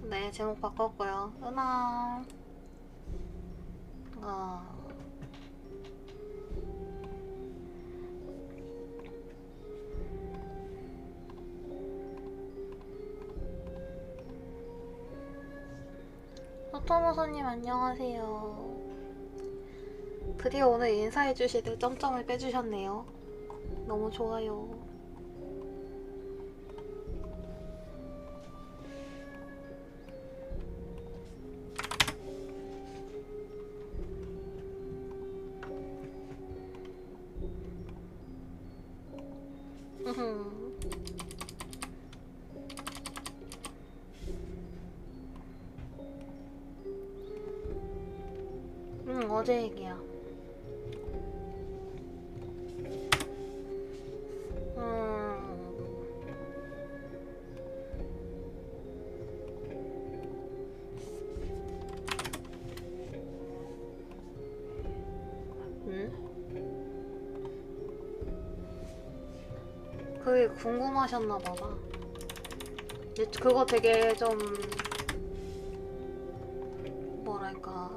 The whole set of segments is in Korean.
네, 제목 바꿨고요. 은하. 어. 소토모소님 안녕하세요. 드디어 오늘 인사해주시듯 점점을 빼주셨네요. 너무 좋아요. 어제 얘기야. 그게 궁금하셨나봐봐. 그거 되게 좀 뭐랄까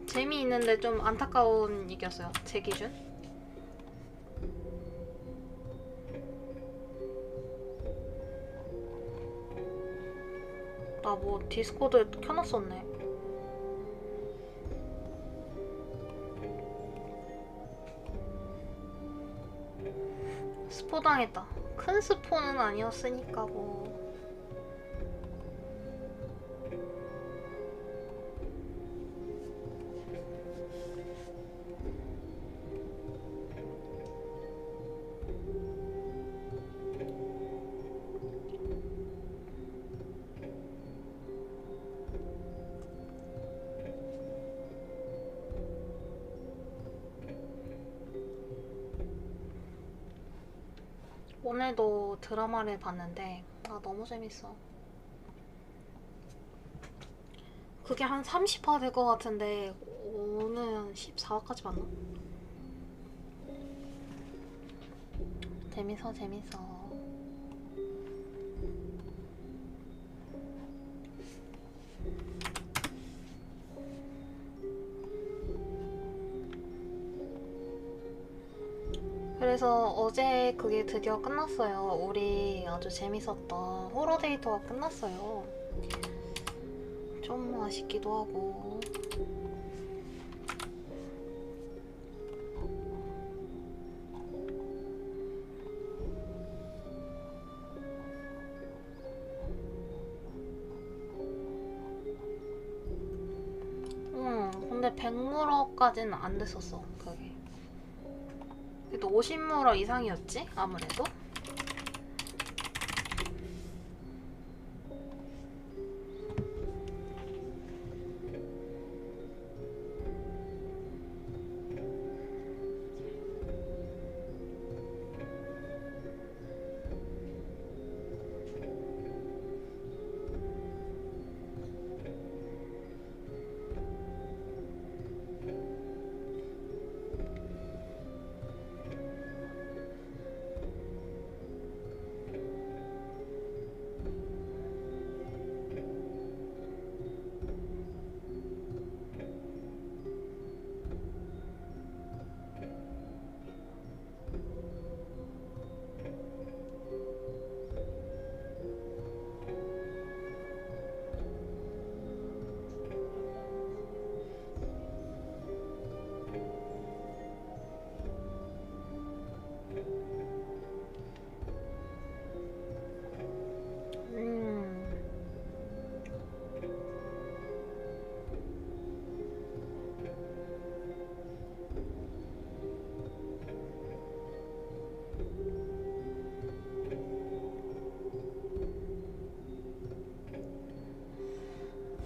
재미있는데 좀 안타까운 얘기였어요. 제 기준. 나 뭐 디스코드 켜놨었네. 스포 당했다. 큰 스포는 아니었으니까 뭐. 오늘도 드라마를 봤는데 너무 재밌어. 그게 한 30화 될 것 같은데 오늘 14화까지 봤나? 재밌어. 그래서 어제 그게 드디어 끝났어요. 우리 아주 재밌었던 호러 데이터가 끝났어요. 좀 아쉽기도 하고. 근데 100물어까지는 안 됐었어, 그게. 그래도 50물어 이상이었지? 아무래도?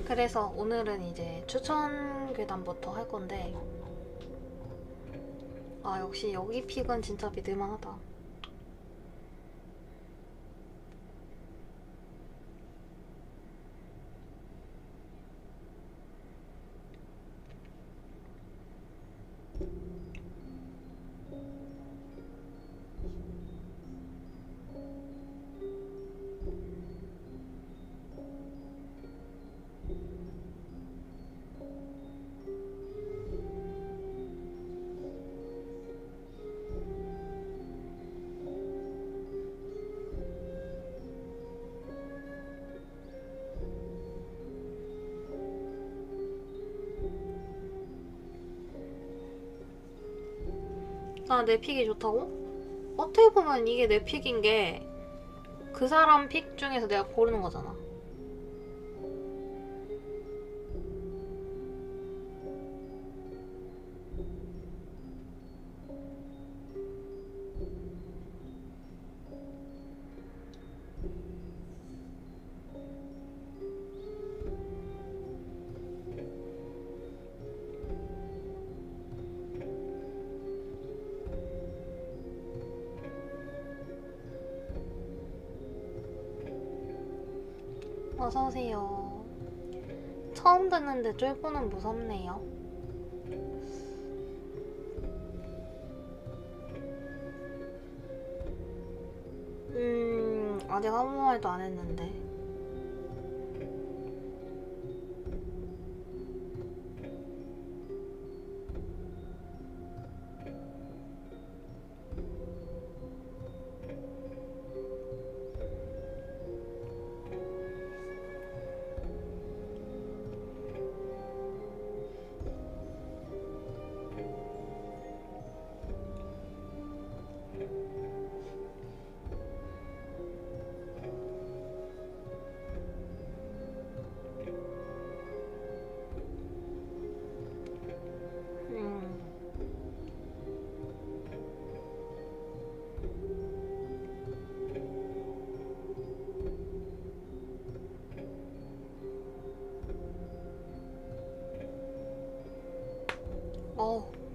그래서 오늘은 이제 추천 괴담부터 할 건데, 역시 여기 픽은 진짜 믿을만하다. 나 내 픽이 좋다고? 어떻게 보면 이게 내 픽인 게 그 사람 픽 중에서 내가 고르는 거잖아. 어서오세요. 처음 듣는데 쫄보는 무섭네요. 아직 아무 말도 안 했는데.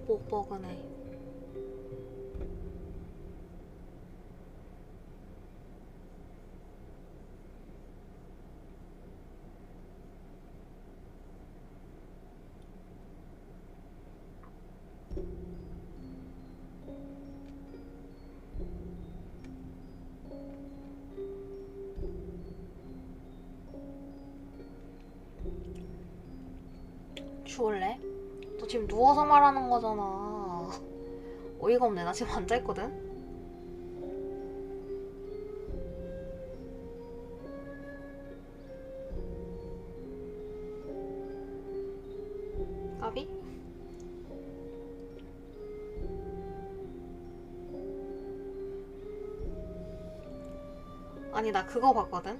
목 뻐근해. 죽을래? 너 지금 누워서 말하는 거잖아. 어이가 없네. 나 지금 앉아있거든? 까비? 아니 나 그거 봤거든?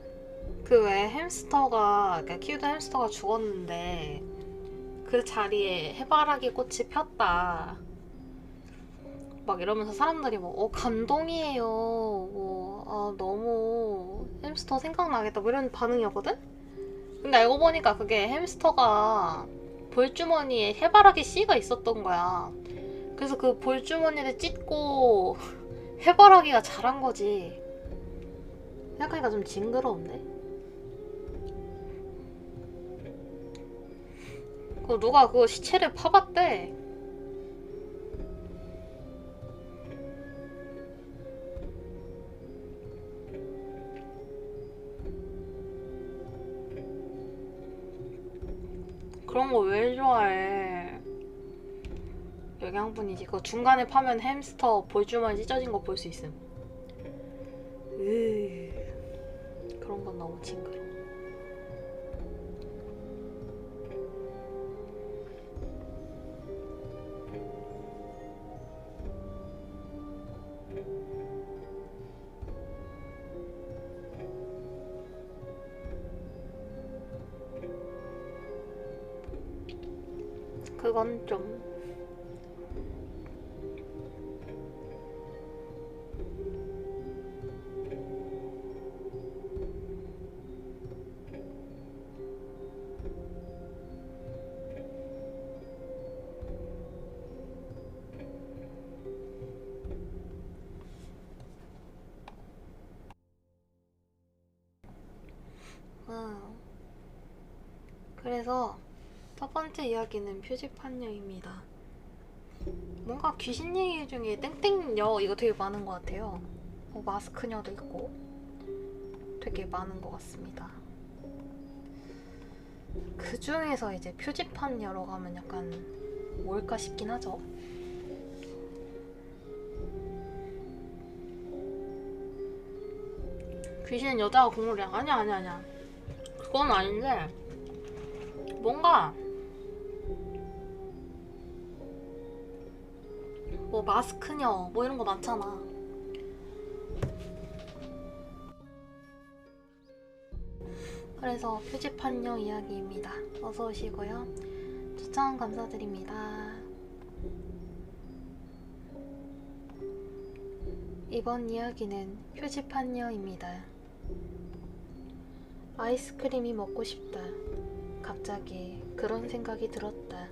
그 왜 햄스터가, 그러니까 키우던 햄스터가 죽었는데 그 자리에 해바라기 꽃이 폈다 막 이러면서 사람들이 뭐 감동이에요, 너무 햄스터 생각나겠다 뭐 이런 반응이었거든? 근데 알고 보니까 그게 햄스터가 볼주머니에 해바라기 씨가 있었던 거야. 그래서 그 볼주머니를 찢고 해바라기가 자란 거지. 생각하니까 좀 징그러운데? 누가 그 시체를 파봤대. 그런 거 왜 좋아해? 영양분이지. 그거 중간에 파면 햄스터 볼주머니 찢어진 거 볼 수 있음. 그런 건 너무 징그러. 그건 좀. 그래서 첫 번째 이야기는 표지판녀입니다. 뭔가 귀신 얘기 중에 땡땡녀 이거 되게 많은 것 같아요. 마스크녀도 있고 되게 많은 것 같습니다. 그 중에서 이제 표지판녀로 가면 약간 뭘까 싶긴 하죠. 귀신은 여자가 국물이야. 아니야. 그건 아닌데 뭔가 뭐 마스크녀 뭐 이런 거 많잖아. 그래서 표지판녀 이야기입니다. 어서 오시고요. 추천 감사드립니다. 이번 이야기는 표지판녀입니다. 아이스크림이 먹고 싶다. 갑자기 그런 생각이 들었다.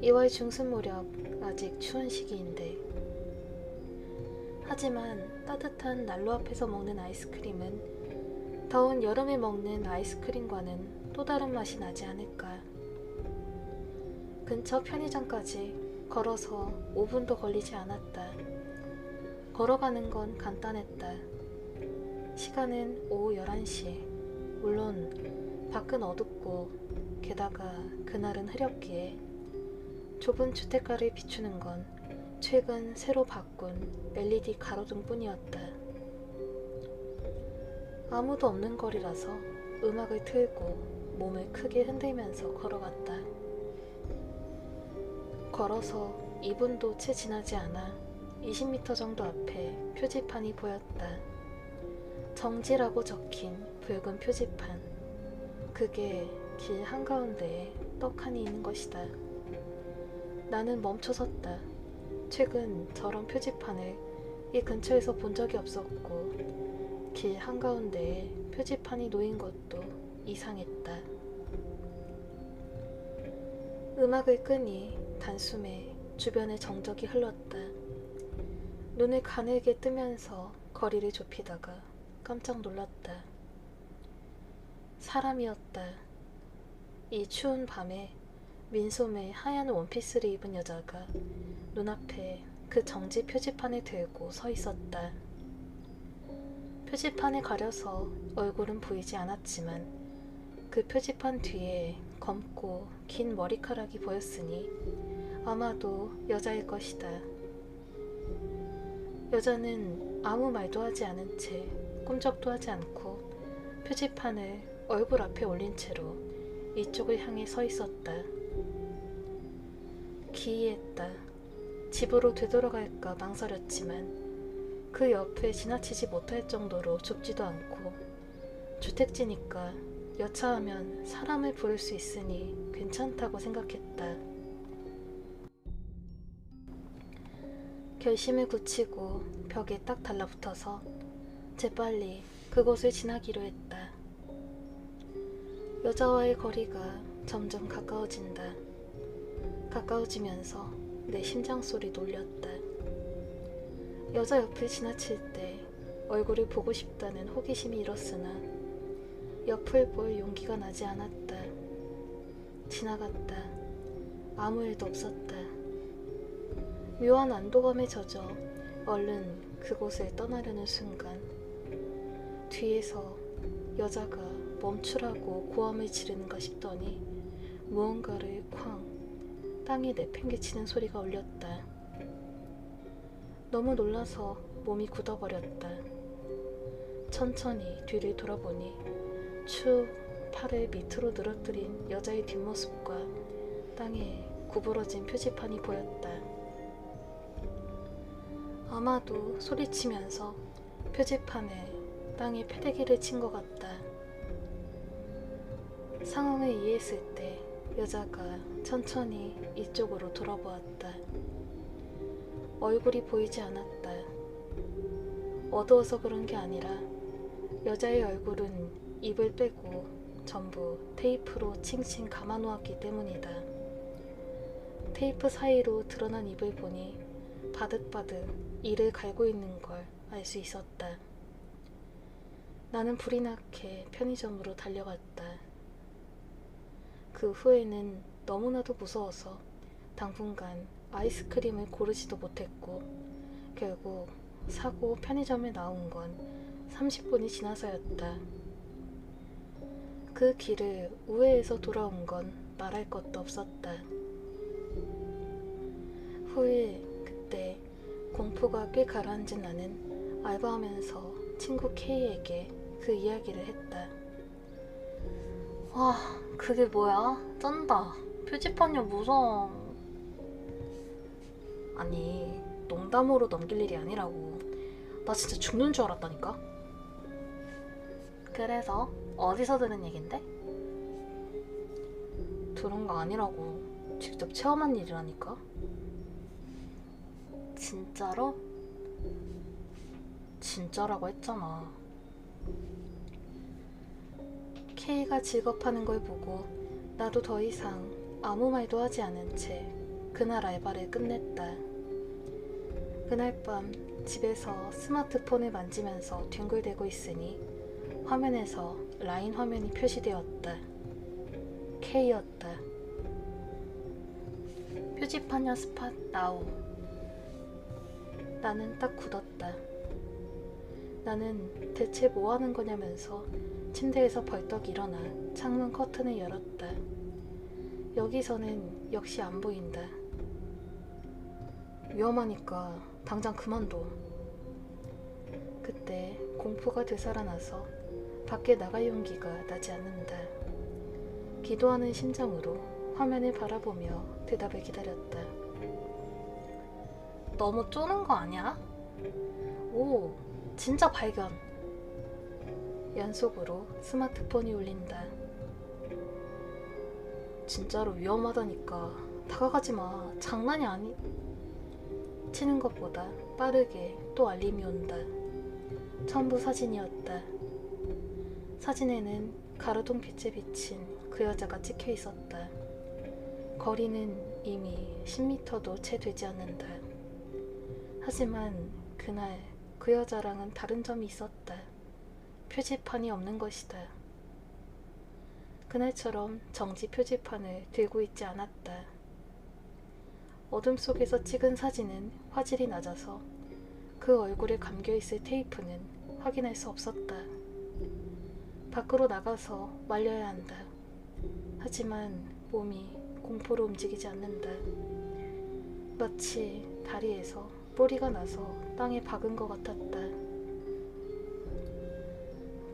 2월 중순 무렵 아직 추운 시기인데. 하지만 따뜻한 난로 앞에서 먹는 아이스크림은 더운 여름에 먹는 아이스크림과는 또 다른 맛이 나지 않을까. 근처 편의점까지 걸어서 5분도 걸리지 않았다. 걸어가는 건 간단했다. 시간은 오후 11시. 물론 밖은 어둡고 게다가 그날은 흐렸기에 좁은 주택가를 비추는 건 최근 새로 바꾼 LED 가로등뿐이었다. 아무도 없는 거리라서 음악을 틀고 몸을 크게 흔들면서 걸어갔다. 걸어서 2분도 채 지나지 않아 20m 정도 앞에 표지판이 보였다. 정지라고 적힌 붉은 표지판. 그게 길 한가운데에 떡하니 있는 것이다. 나는 멈춰섰다. 최근 저런 표지판을 이 근처에서 본 적이 없었고 길 한가운데에 표지판이 놓인 것도 이상했다. 음악을 끄니 단숨에 주변에 정적이 흘렀다. 눈을 가늘게 뜨면서 거리를 좁히다가 깜짝 놀랐다. 사람이었다. 이 추운 밤에 민소매 하얀 원피스를 입은 여자가 눈앞에 그 정지 표지판을 들고 서 있었다. 표지판에 가려서 얼굴은 보이지 않았지만 그 표지판 뒤에 검고 긴 머리카락이 보였으니 아마도 여자일 것이다. 여자는 아무 말도 하지 않은 채 꼼짝도 하지 않고 표지판을 얼굴 앞에 올린 채로 이쪽을 향해 서 있었다. 기이했다. 집으로 되돌아갈까 망설였지만 그 옆에 지나치지 못할 정도로 좁지도 않고 주택지니까 여차하면 사람을 부를 수 있으니 괜찮다고 생각했다. 결심을 굳히고 벽에 딱 달라붙어서 재빨리 그곳을 지나기로 했다. 여자와의 거리가 점점 가까워진다. 가까워지면서 내 심장소리 놀렸다. 여자 옆을 지나칠 때 얼굴을 보고 싶다는 호기심이 일었으나 옆을 볼 용기가 나지 않았다. 지나갔다. 아무 일도 없었다. 묘한 안도감에 젖어 얼른 그곳을 떠나려는 순간 뒤에서 여자가 멈추라고 고함을 지르는가 싶더니 무언가를 쾅 땅에 내팽개치는 소리가 울렸다. 너무 놀라서 몸이 굳어버렸다. 천천히 뒤를 돌아보니 축 팔을 밑으로 늘어뜨린 여자의 뒷모습과 땅에 구부러진 표지판이 보였다. 아마도 소리치면서 표지판에 땅에 패대기를 친 것 같다. 상황을 이해했을 때 여자가 천천히 이쪽으로 돌아보았다. 얼굴이 보이지 않았다. 어두워서 그런 게 아니라 여자의 얼굴은 입을 빼고 전부 테이프로 칭칭 감아놓았기 때문이다. 테이프 사이로 드러난 입을 보니 바득바득 이를 갈고 있는 걸 알 수 있었다. 나는 불이 나게 편의점으로 달려갔다. 그 후에는 너무나도 무서워서 당분간 아이스크림을 고르지도 못했고 결국 사고 편의점에 나온 건 30분이 지나서였다. 그 길을 우회해서 돌아온 건 말할 것도 없었다. 후에 그때 공포가 꽤 가라앉은 나는 알바하면서 친구 K에게 그 이야기를 했다. 와, 그게 뭐야? 쩐다. 표지판이 무서워. 아니, 농담으로 넘길 일이 아니라고. 나 진짜 죽는 줄 알았다니까? 그래서 어디서 들은 얘긴데? 들은 거 아니라고. 직접 체험한 일이라니까? 진짜로? 진짜라고 했잖아. K가 직업하는 걸 보고 나도 더 이상 아무 말도 하지 않은 채 그날 알바를 끝냈다. 그날 밤 집에서 스마트폰을 만지면서 뒹굴대고 있으니 화면에서 라인 화면이 표시되었다. K였다. 표지판이야 스팟 나우. 나는 딱 굳었다. 나는 대체 뭐 하는 거냐면서 침대에서 벌떡 일어나 창문 커튼을 열었다. 여기서는 역시 안 보인다. 위험하니까 당장 그만둬. 그때 공포가 되살아나서 밖에 나갈 용기가 나지 않는다. 기도하는 심정으로 화면을 바라보며 대답을 기다렸다. 너무 쪼는 거 아니야? 오, 진짜 발견. 연속으로 스마트폰이 울린다. 진짜로 위험하다니까. 다가가지 마. 장난이 아니. 치는 것보다 빠르게 또 알림이 온다. 첨부 사진이었다. 사진에는 가로등 빛에 비친 그 여자가 찍혀 있었다. 거리는 이미 10m도 채 되지 않는다. 하지만 그날 그 여자랑은 다른 점이 있었다. 표지판이 없는 것이다. 그날처럼 정지 표지판을 들고 있지 않았다. 어둠 속에서 찍은 사진은 화질이 낮아서 그 얼굴에 감겨있을 테이프는 확인할 수 없었다. 밖으로 나가서 말려야 한다. 하지만 몸이 공포로 움직이지 않는다. 마치 다리에서 뿌리가 나서 땅에 박은 것 같았다.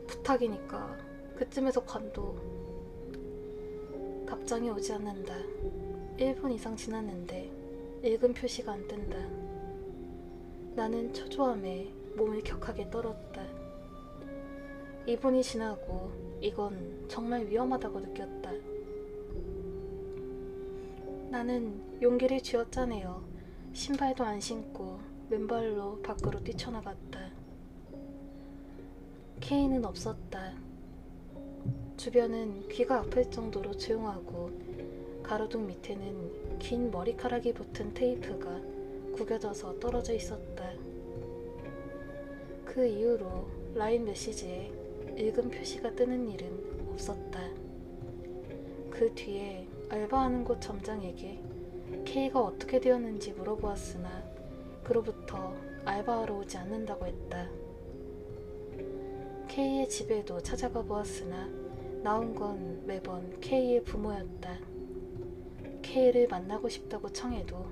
부탁이니까 그쯤에서 관둬. 답장이 오지 않는다. 1분 이상 지났는데 읽은 표시가 안 뜬다. 나는 초조함에 몸을 격하게 떨었다. 2분이 지나고 이건 정말 위험하다고 느꼈다. 나는 용기를 쥐어짜내어 신발도 안 신고 맨발로 밖으로 뛰쳐나갔다. K는 없었다. 주변은 귀가 아플 정도로 조용하고 가로등 밑에는 긴 머리카락이 붙은 테이프가 구겨져서 떨어져 있었다. 그 이후로 라인 메시지에 읽은 표시가 뜨는 일은 없었다. 그 뒤에 알바하는 곳 점장에게 K가 어떻게 되었는지 물어보았으나 그로부터 알바하러 오지 않는다고 했다. K의 집에도 찾아가 보았으나 나온 건 매번 K의 부모였다. K를 만나고 싶다고 청해도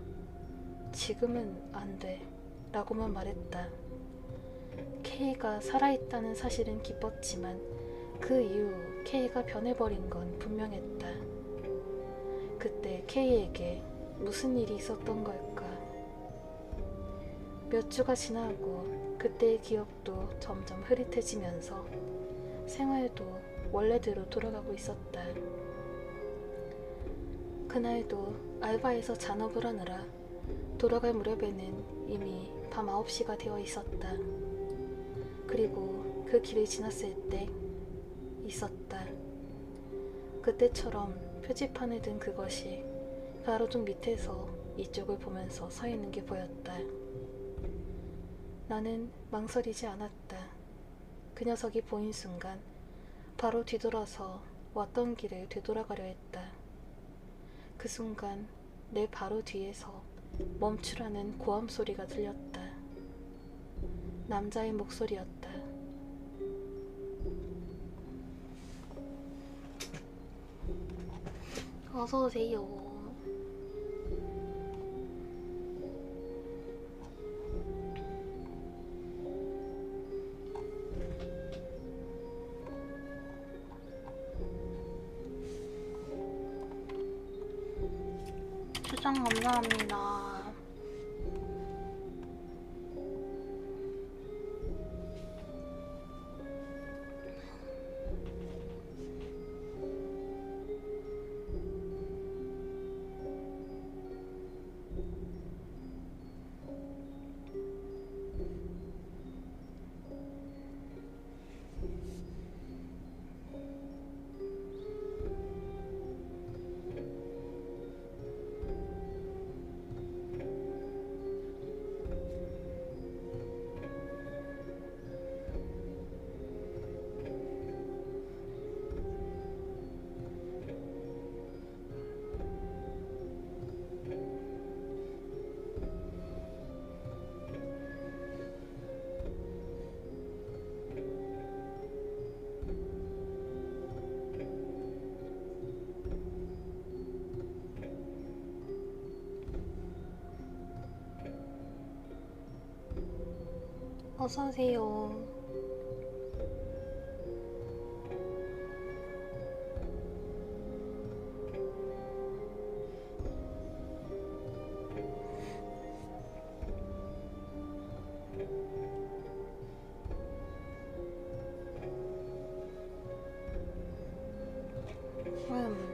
지금은 안 돼 라고만 말했다. K가 살아있다는 사실은 기뻤지만 그 이후 K가 변해버린 건 분명했다. 그때 K에게 무슨 일이 있었던 걸까? 몇 주가 지나고 그때의 기억도 점점 흐릿해지면서 생활도 원래대로 돌아가고 있었다. 그날도 알바에서 잔업을 하느라 돌아갈 무렵에는 이미 밤 9시가 되어 있었다. 그리고 그 길을 지났을 때 있었다. 그때처럼 표지판에 든 그것이 가로등 밑에서 이쪽을 보면서 서 있는 게 보였다. 나는 망설이지 않았다. 그 녀석이 보인 순간 바로 뒤돌아서 왔던 길을 되돌아가려 했다. 그 순간 내 바로 뒤에서 멈추라는 고함 소리가 들렸다. 남자의 목소리였다. 어서오세요. 추천 감사합니다. 어서오세요. 음.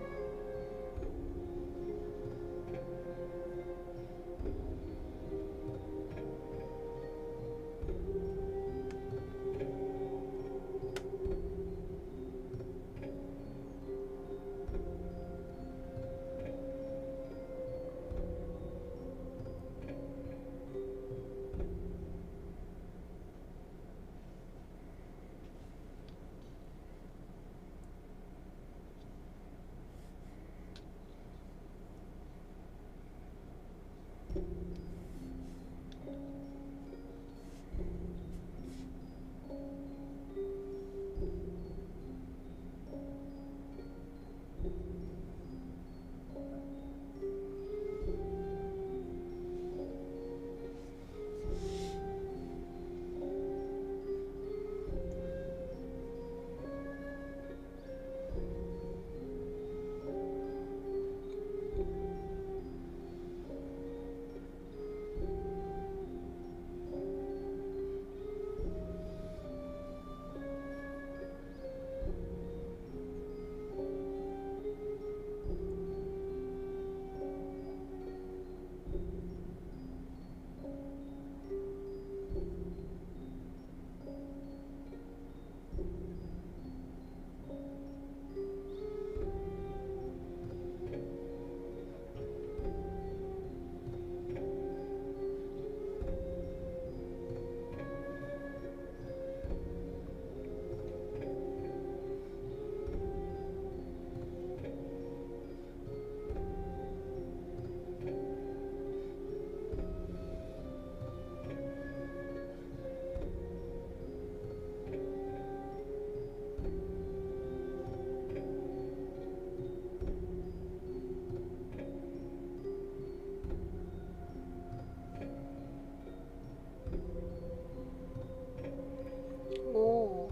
오,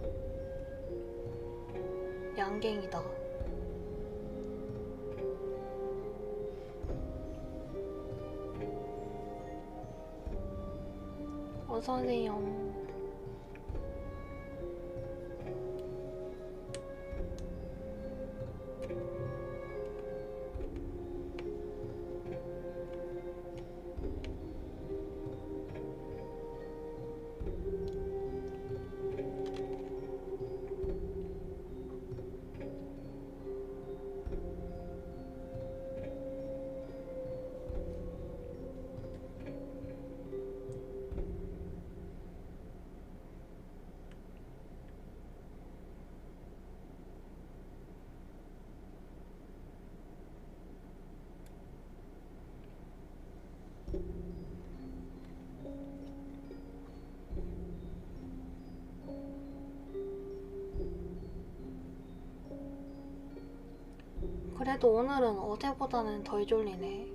양갱이다. 어서오세요. 그래도 오늘은 어제보다는 덜 졸리네.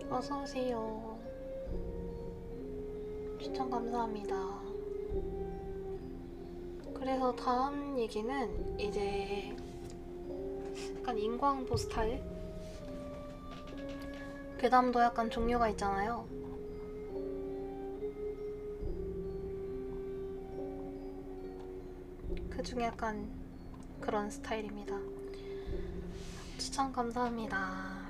어서오세요. 추천 감사합니다. 그래서 다음 얘기는 이제 약간 인광도 스타일? 괴담도 약간 종류가 있잖아요. 그 중에 약간 그런 스타일입니다. 추천 감사합니다.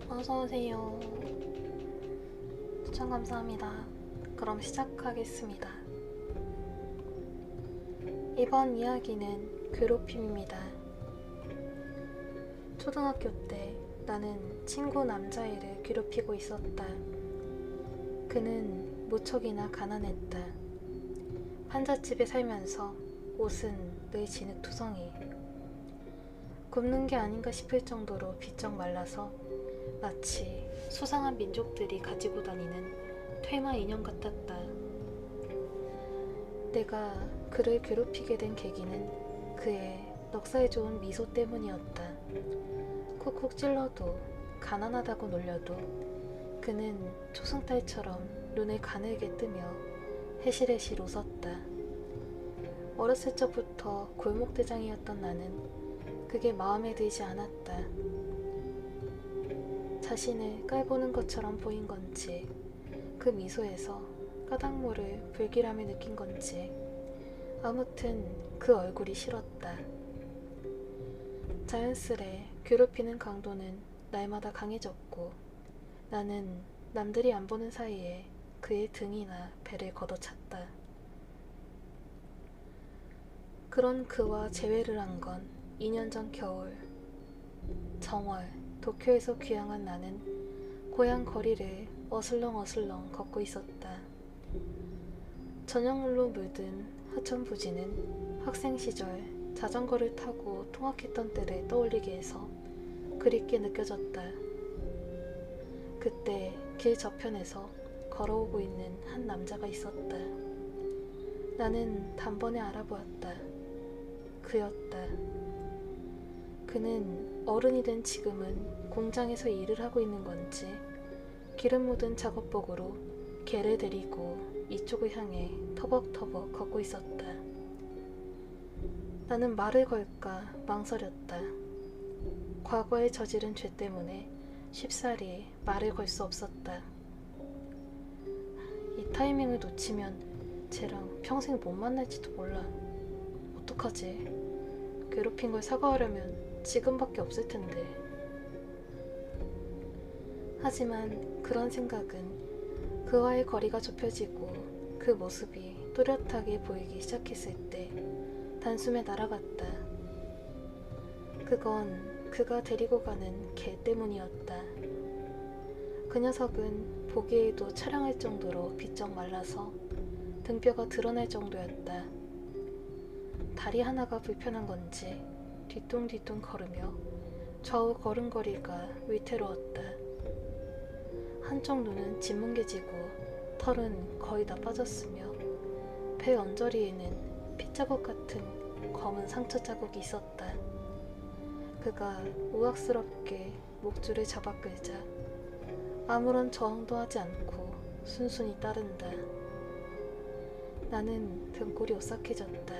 어서오세요. 추천 감사합니다. 그럼 시작하겠습니다. 이번 이야기는 괴롭힘입니다. 초등학교 때 나는 친구 남자애를 괴롭히고 있었다. 그는 무척이나 가난했다. 환자집에 살면서 옷은 늘 진흙투성이. 굶는 게 아닌가 싶을 정도로 비쩍 말라서 마치 수상한 민족들이 가지고 다니는 퇴마 인형 같았다. 내가 그를 괴롭히게 된 계기는 그의 넉살 좋은 미소 때문이었다. 콕콕 찔러도 가난하다고 놀려도 그는 초승달처럼 눈을 가늘게 뜨며 해실해실 웃었다. 어렸을 적부터 골목대장이었던 나는 그게 마음에 들지 않았다. 자신을 깔보는 것처럼 보인 건지 그 미소에서 까닭모를 불길함을 느낀 건지 아무튼 그 얼굴이 싫었다. 자연스레 괴롭히는 강도는 날마다 강해졌고 나는 남들이 안 보는 사이에 그의 등이나 배를 걷어찼다. 그런 그와 재회를 한 건 2년 전 겨울. 정월 도쿄에서 귀향한 나는 고향 거리를 어슬렁어슬렁 걷고 있었다. 저녁물로 물든 하천부지는 학생 시절 자전거를 타고 통학했던 때를 떠올리게 해서 그립게 느껴졌다. 그때 길 저편에서 걸어오고 있는 한 남자가 있었다. 나는 단번에 알아보았다. 그였다. 그는 어른이 된 지금은 공장에서 일을 하고 있는 건지 기름 묻은 작업복으로 개를 데리고 이쪽을 향해 터벅터벅 걷고 있었다. 나는 말을 걸까 망설였다. 과거에 저지른 죄 때문에 쉽사리 말을 걸 수 없었다. 이 타이밍을 놓치면 쟤랑 평생 못 만날지도 몰라. 어떡하지? 괴롭힌 걸 사과하려면 지금밖에 없을 텐데. 하지만 그런 생각은 그와의 거리가 좁혀지고 그 모습이 또렷하게 보이기 시작했을 때 단숨에 날아갔다. 그건 그가 데리고 가는 개 때문이었다. 그 녀석은 보기에도 차량할 정도로 비쩍 말라서 등뼈가 드러날 정도였다. 다리 하나가 불편한 건지 뒤뚱뒤뚱 걸으며 좌우 걸음걸이가 위태로웠다. 한쪽 눈은 짓뭉개지고 털은 거의 다 빠졌으며 배 언저리에는 핏자국 같은 검은 상처 자국이 있었다. 그가 우악스럽게 목줄을 잡아 끌자 아무런 저항도 하지 않고 순순히 따른다. 나는 등골이 오싹해졌다.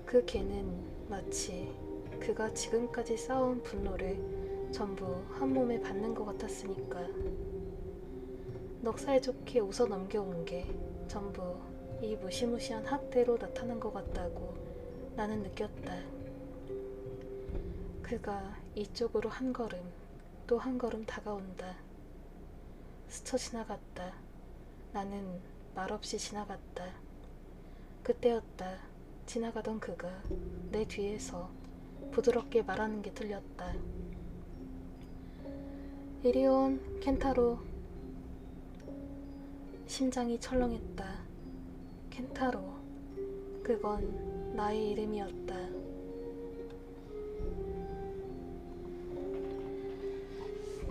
그 개는 마치 그가 지금까지 쌓아온 분노를 전부 한 몸에 받는 것 같았으니까. 넉살 좋게 웃어 넘겨온 게 전부 이 무시무시한 학대로 나타난 것 같다고 나는 느꼈다. 그가 이쪽으로 한 걸음 또 한 걸음 다가온다. 스쳐 지나갔다. 나는 말없이 지나갔다. 그때였다. 지나가던 그가 내 뒤에서 부드럽게 말하는 게 들렸다. 이리 온 켄타로. 심장이 철렁했다. 켄타로. 그건 나의 이름이었다.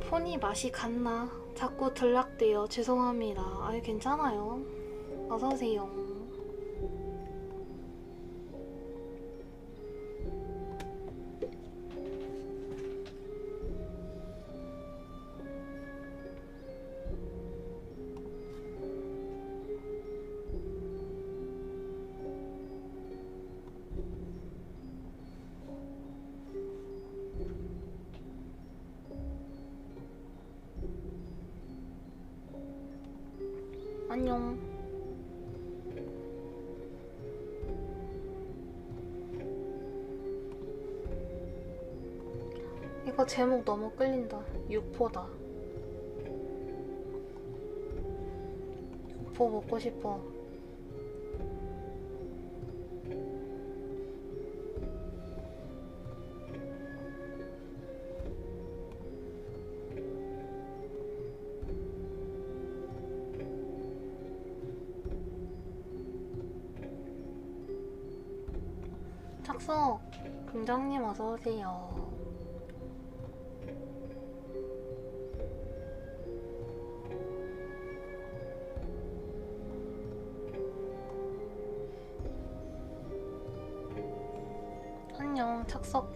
폰이 맛이 갔나? 자꾸 들락대요. 죄송합니다. 아유 괜찮아요. 어서오세요. 안녕. 이거 제목 너무 끌린다. 육포다. 육포 먹고 싶어. 착석. 금장님 어서오세요. 안녕, 착석.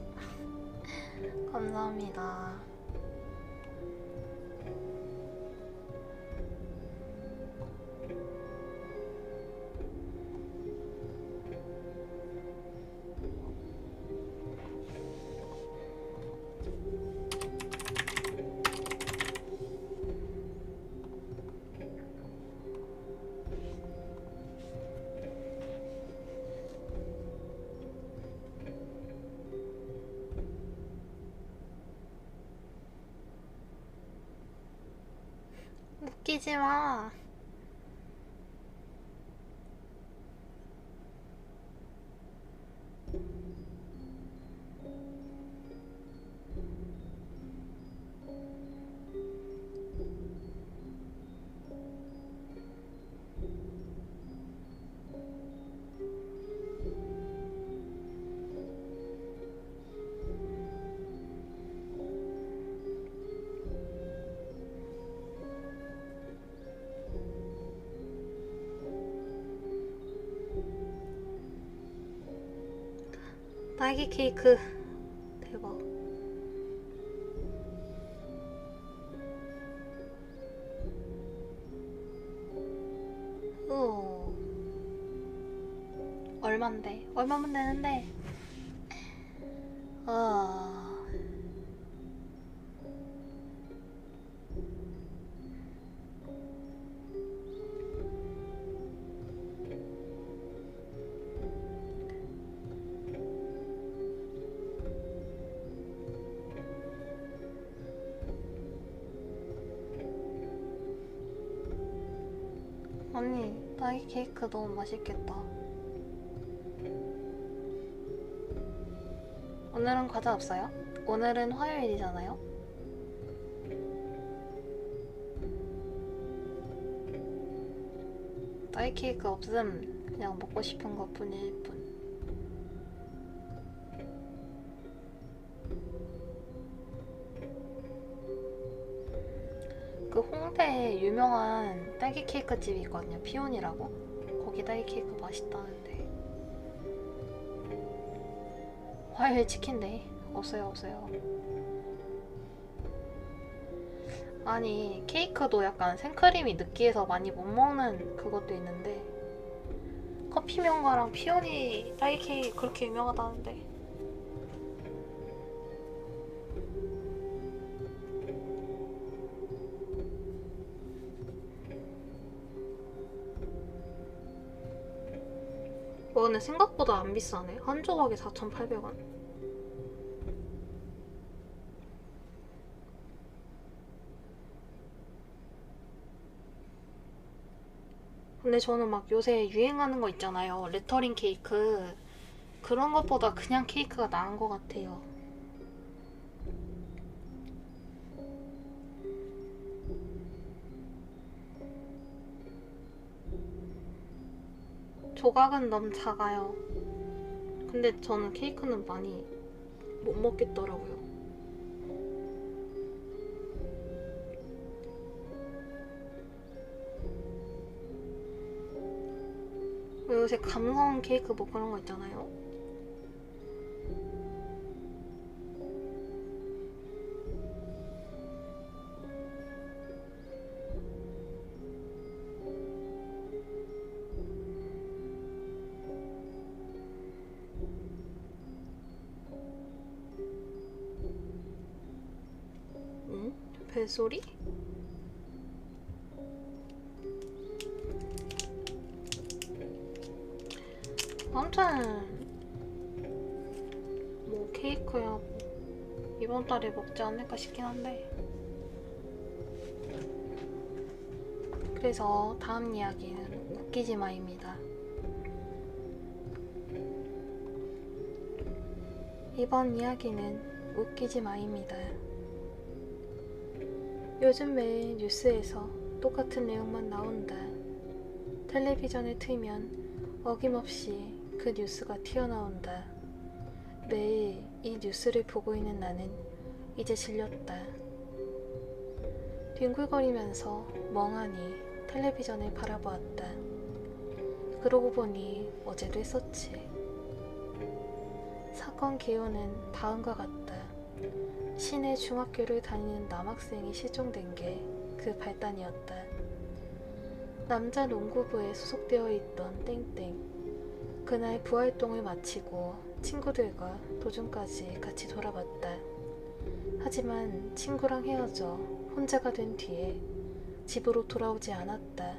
감사합니다. 웃기지 마. 딸기 케이크 대박. 얼만데? 얼마면 되는데? 언니, 딸기 케이크 너무 맛있겠다. 오늘은 과자 없어요? 오늘은 화요일이잖아요? 딸기 케이크 없음. 그냥 먹고 싶은 것 뿐일 뿐. 그 홍대에 유명한 딸기 케이크 집이 있거든요. 피온이라고. 거기 딸기 케이크 맛있다는데. 화요일 치킨데이. 오세요 오세요. 아니 케이크도 약간 생크림이 느끼해서 많이 못 먹는 그것도 있는데 커피 명가랑 피오니 딸기 케이크 그렇게 유명하다는데. 근데 생각보다 안 비싸네. 한 조각에 4,800원. 근데 저는 막 요새 유행하는 거 있잖아요. 레터링 케이크. 그런 것보다 그냥 케이크가 나은 것 같아요. 조각은 너무 작아요. 근데 저는 케이크는 많이 못 먹겠더라고요. 요새 감성 케이크 뭐 그런 거 있잖아요. 응? 벨소리? 아무튼 뭐 케이크야 뭐 이번 달에 먹지 않을까 싶긴 한데. 그래서 다음 이야기는 웃기지 마입니다. 이번 이야기는 웃기지 마입니다. 요즘 왜 뉴스에서 똑같은 내용만 나온다. 텔레비전을 틀면 어김없이 그 뉴스가 튀어나온다. 매일 이 뉴스를 보고 있는 나는 이제 질렸다. 뒹굴거리면서 멍하니 텔레비전을 바라보았다. 그러고 보니 어제도 했었지. 사건 개요는 다음과 같다. 시내 중학교를 다니는 남학생이 실종된 게 그 발단이었다. 남자 농구부에 소속되어 있던 땡땡. 그날 부활동을 마치고 친구들과 도중까지 같이 돌아봤다. 하지만 친구랑 헤어져 혼자가 된 뒤에 집으로 돌아오지 않았다.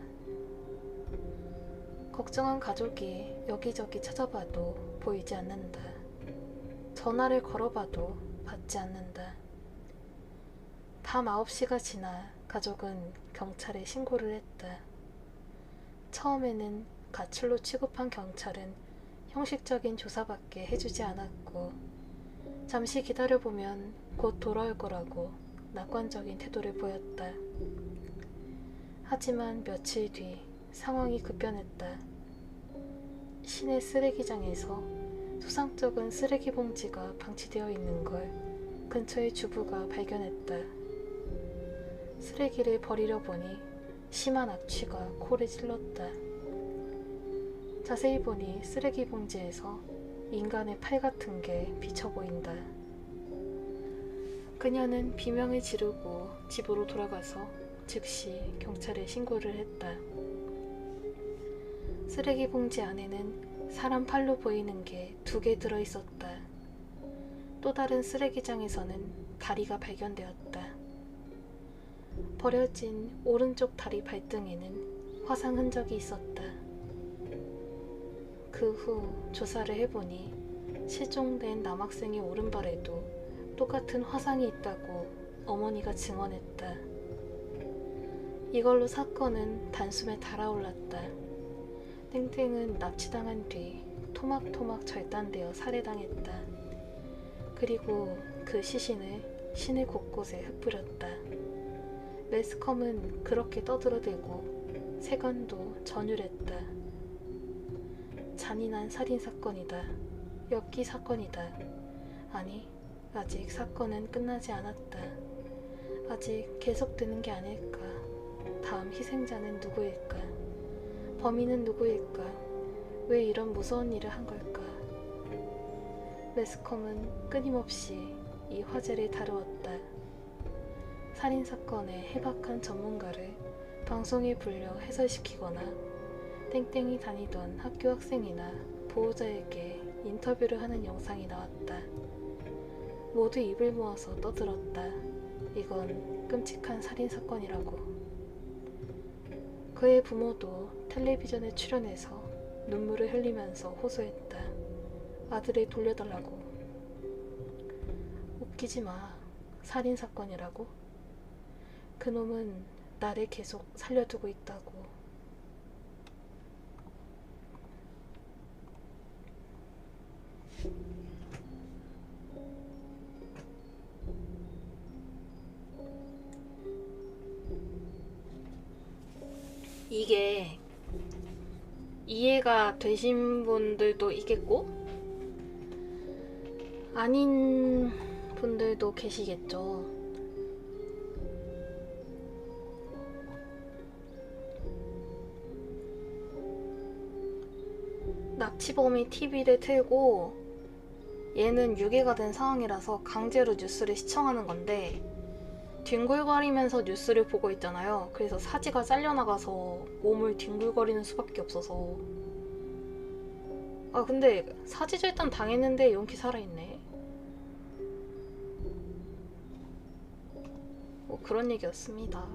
걱정한 가족이 여기저기 찾아봐도 보이지 않는다. 전화를 걸어봐도 받지 않는다. 밤 9시가 지나 가족은 경찰에 신고를 했다. 처음에는 가출로 취급한 경찰은 형식적인 조사밖에 해주지 않았고 잠시 기다려보면 곧 돌아올 거라고 낙관적인 태도를 보였다. 하지만 며칠 뒤 상황이 급변했다. 시내 쓰레기장에서 수상쩍은 쓰레기 봉지가 방치되어 있는 걸 근처의 주부가 발견했다. 쓰레기를 버리려 보니 심한 악취가 코를 찔렀다. 자세히 보니 쓰레기 봉지에서 인간의 팔 같은 게 비쳐 보인다. 그녀는 비명을 지르고 집으로 돌아가서 즉시 경찰에 신고를 했다. 쓰레기 봉지 안에는 사람 팔로 보이는 게 2개 들어있었다. 또 다른 쓰레기장에서는 다리가 발견되었다. 버려진 오른쪽 다리 발등에는 화상 흔적이 있었다. 그 후 조사를 해보니 실종된 남학생의 오른발에도 똑같은 화상이 있다고 어머니가 증언했다. 이걸로 사건은 단숨에 달아올랐다. 땡땡은 납치당한 뒤 토막토막 절단되어 살해당했다. 그리고 그 시신을 시내 곳곳에 흩뿌렸다. 매스컴은 그렇게 떠들어대고 세간도 전율했다. 잔인한 살인사건이다. 엽기 사건이다. 아니, 아직 사건은 끝나지 않았다. 아직 계속되는 게 아닐까. 다음 희생자는 누구일까? 범인은 누구일까? 왜 이런 무서운 일을 한 걸까? 매스컴은 끊임없이 이 화제를 다루었다. 살인사건의 해박한 전문가를 방송에 불려 해설시키거나 땡땡이 다니던 학교 학생이나 보호자에게 인터뷰를 하는 영상이 나왔다. 모두 입을 모아서 떠들었다. 이건 끔찍한 살인사건이라고. 그의 부모도 텔레비전에 출연해서 눈물을 흘리면서 호소했다. 아들을 돌려달라고. 웃기지 마. 살인사건이라고? 그놈은 나를 계속 살려두고 있다고. 이게 이해가 되신 분들도 있겠고 아닌 분들도 계시겠죠. 납치범이 TV를 틀고 얘는 유괴가 된 상황이라서 강제로 뉴스를 시청하는 건데 뒹굴거리면서 뉴스를 보고 있잖아요. 그래서 사지가 잘려나가서 몸을 뒹굴거리는 수밖에 없어서. 아 근데 사지절단 당했는데 용기 살아있네. 뭐 그런 얘기였습니다.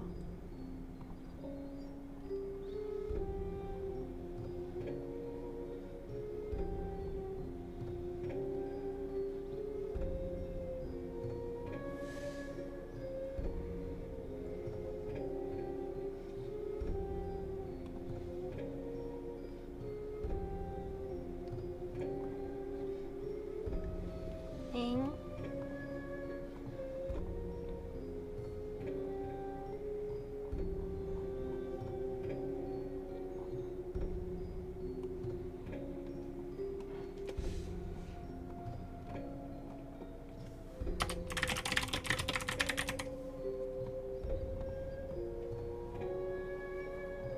엥?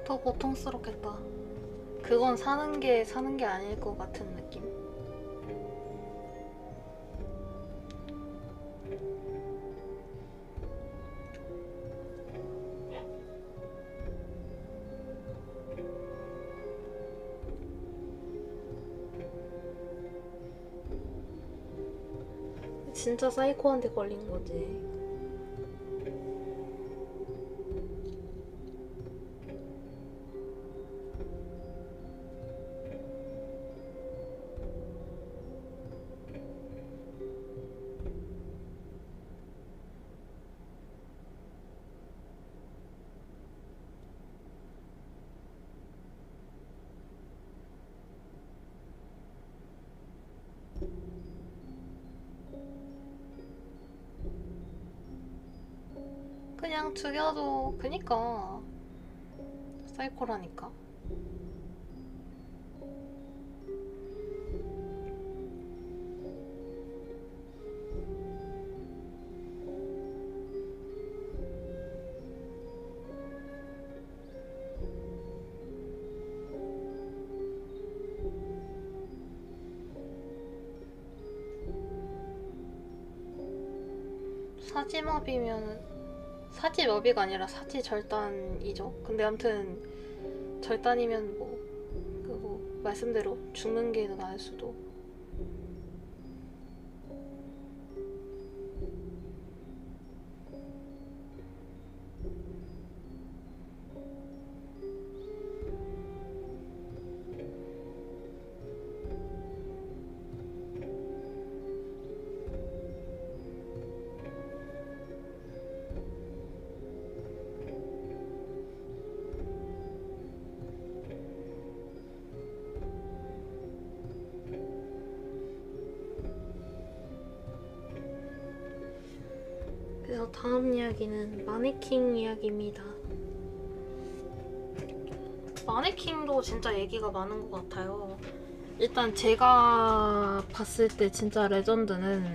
더 고통스럽겠다. 그건 사는 게 아닐 것 같은 느낌. 진짜 사이코한테 걸린 거지. 그냥 죽여도 그니까 사이코라니까. 사지마비면은 사지마비가 아니라 사지절단이죠. 근데 아무튼 절단이면 뭐 그 말씀대로 죽는 게 나을 수도. 그래서 다음 이야기는 마네킹 이야기입니다. 마네킹도 진짜 얘기가 많은 것 같아요. 일단 제가 봤을 때 진짜 레전드는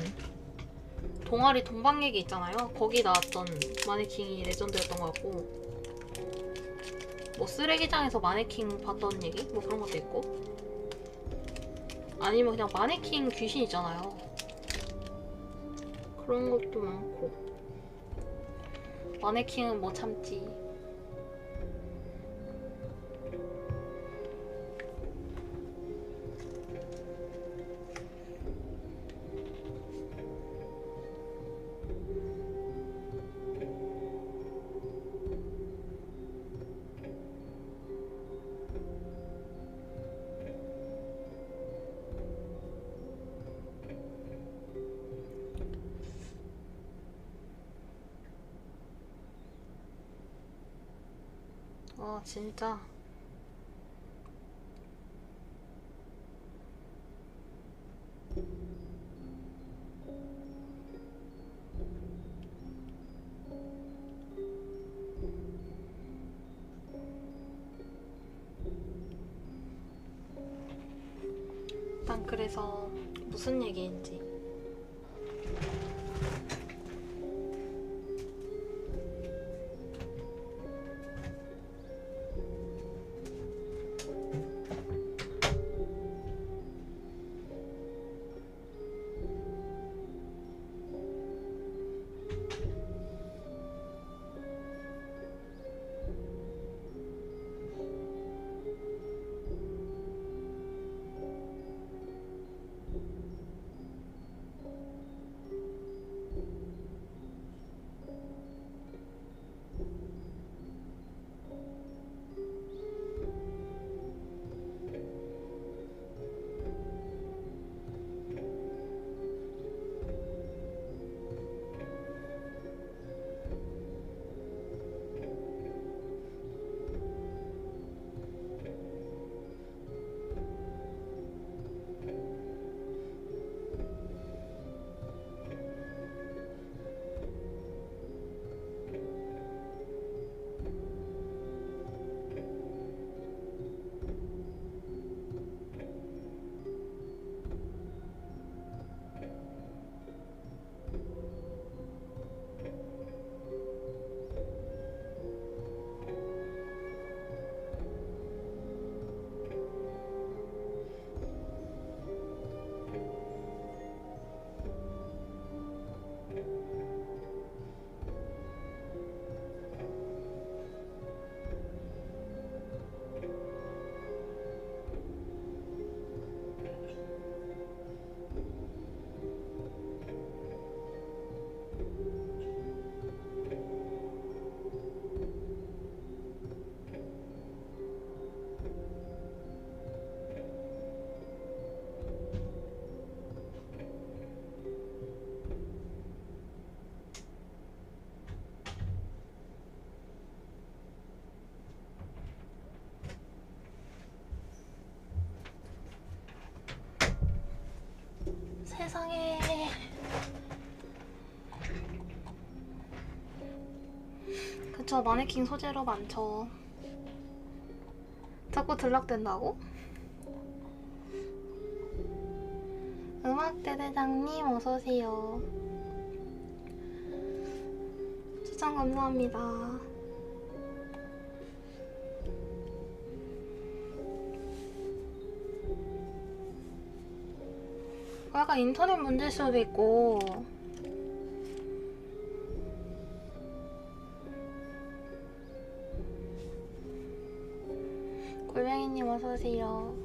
동아리 동방얘기 있잖아요. 거기 나왔던 마네킹이 레전드였던 것 같고, 뭐 쓰레기장에서 마네킹 봤던 얘기? 뭐 그런 것도 있고, 아니면 그냥 마네킹 귀신 있잖아요. 그런 것도 많고. 마네킹은 뭐 참지. 진짜 일단 그래서 무슨 얘기인지. 그쵸, 마네킹 소재로 많죠. 자꾸 들락댄다고? 음악대대장님 어서오세요. 추천 감사합니다. 약간 인터넷 문제일 수도 있고. 골뱅이님 어서오세요.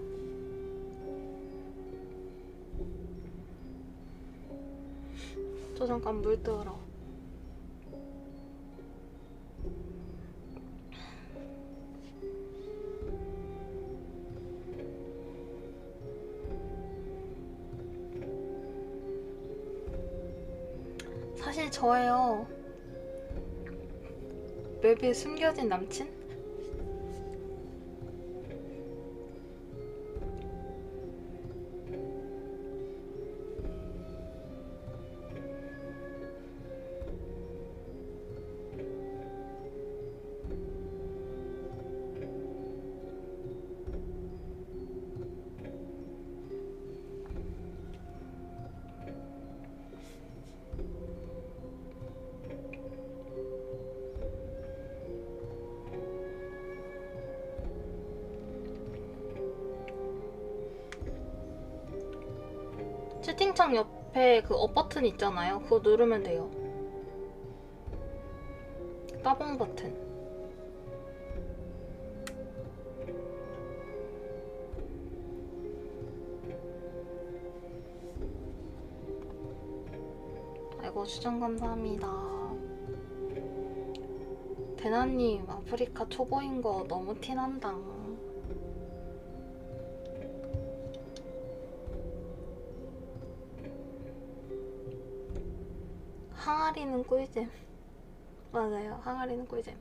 저 잠깐 물 뜨러. 사실 저예요. 맵에 숨겨진 남친? 채팅창 옆에 그 업 버튼 있잖아요. 그거 누르면 돼요. 따봉 버튼. 아이고 추천 감사합니다. 대나님 아프리카 초보인 거 너무 티난다. 항아리는 꿀잼. 맞아요, 항아리는 꿀잼.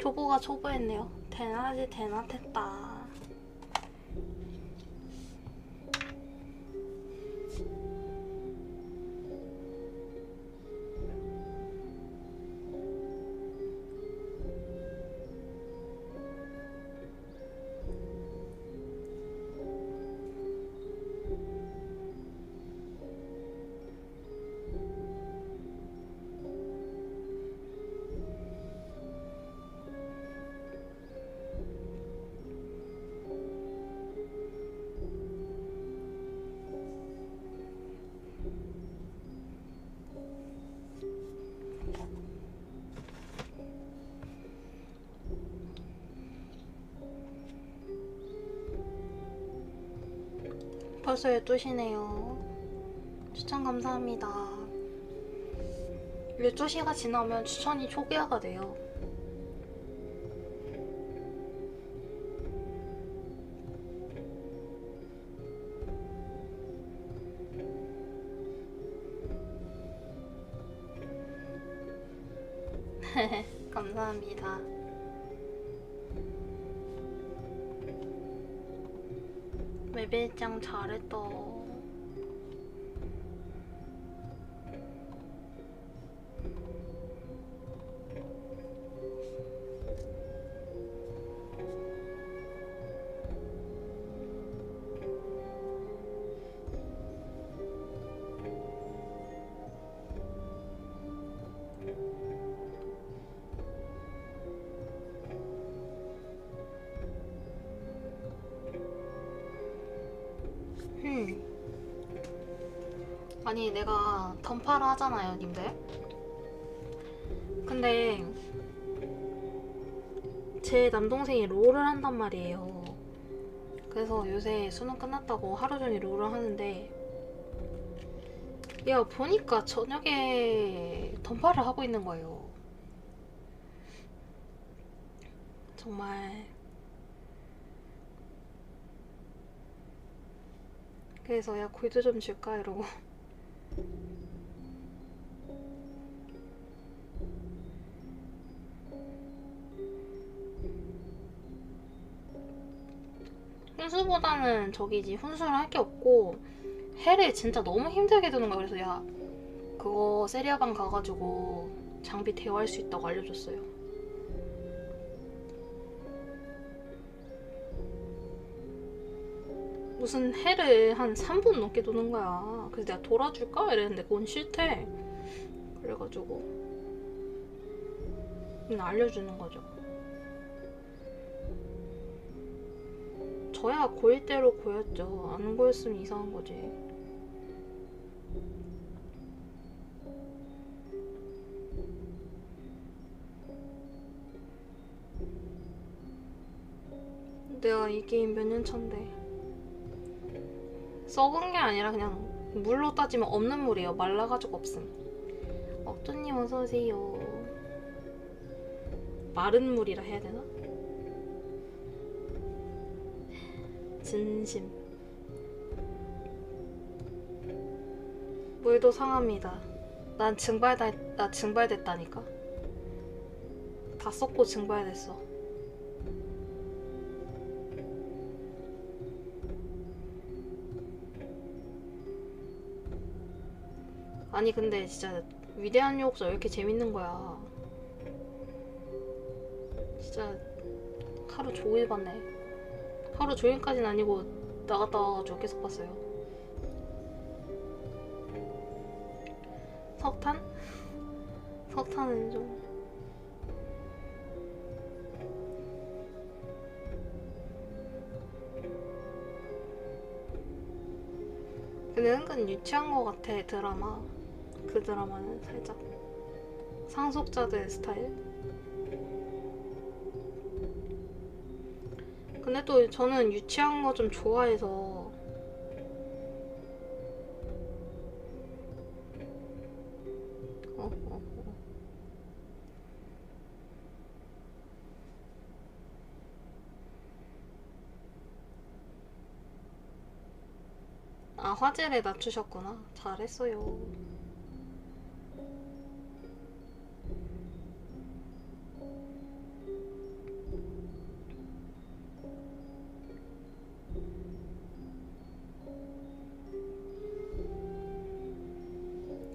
초보가 초보했네요. 대낮이 대낮했다. 벌써 12시네요. 추천 감사합니다. 12시가 지나면 추천이 초기화가 돼요. 감사합니다. 맵일장 잘했다. 아니 내가 던파를 하잖아요 님들. 근데 제 남동생이 롤을 한단 말이에요. 그래서 요새 수능 끝났다고 하루 종일 롤을 하는데 얘가 보니까 저녁에 던파를 하고 있는 거예요. 정말. 그래서 야 골드 좀 줄까 이러고. 훈수보다는 저기지. 훈수를 할 게 없고 해를 진짜 너무 힘들게 드는 거야. 그래서 야, 그거 세리아방 가가지고 장비 대여할 수 있다고 알려줬어요. 무슨 해를 한 3분 넘게 도는 거야. 그래서 내가 돌아줄까? 이랬는데 그건 싫대. 그래가지고 그냥 알려주는 거죠. 저야 고일 대로 고였죠. 안 고였으면 이상한 거지. 내가 이 게임 몇 년 차인데 썩은 게 아니라 그냥 물로 따지면 없는 물이에요. 말라가지고 없음. 억두님 어서오세요. 마른 물이라 해야 되나? 진심. 물도 상합니다. 나 증발됐다니까. 다 썩고 증발됐어. 아니 근데 진짜 위대한 요옥사 왜 이렇게 재밌는 거야. 진짜 하루 종일 봤네. 하루 종일까지는 아니고 나갔다 와가지고 계속 봤어요. 석탄? 석탄은 좀 근데 은근 유치한 거 같아. 드라마. 그 드라마는 살짝 상속자들 스타일. 근데 또 저는 유치한 거 좀 좋아해서 아, 화질을 낮추셨구나. 잘했어요.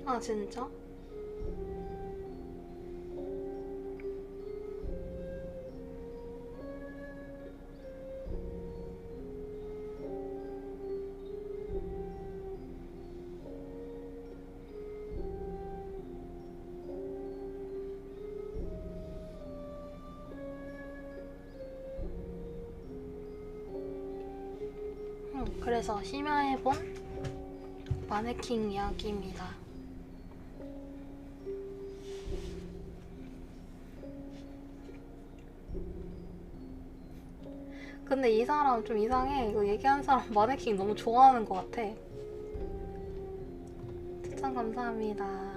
아, 진짜? 그래서 심야해본 마네킹 이야기입니다. 근데 이 사람 좀 이상해. 이거 얘기하는 사람 마네킹 너무 좋아하는 것 같아. 추천 감사합니다.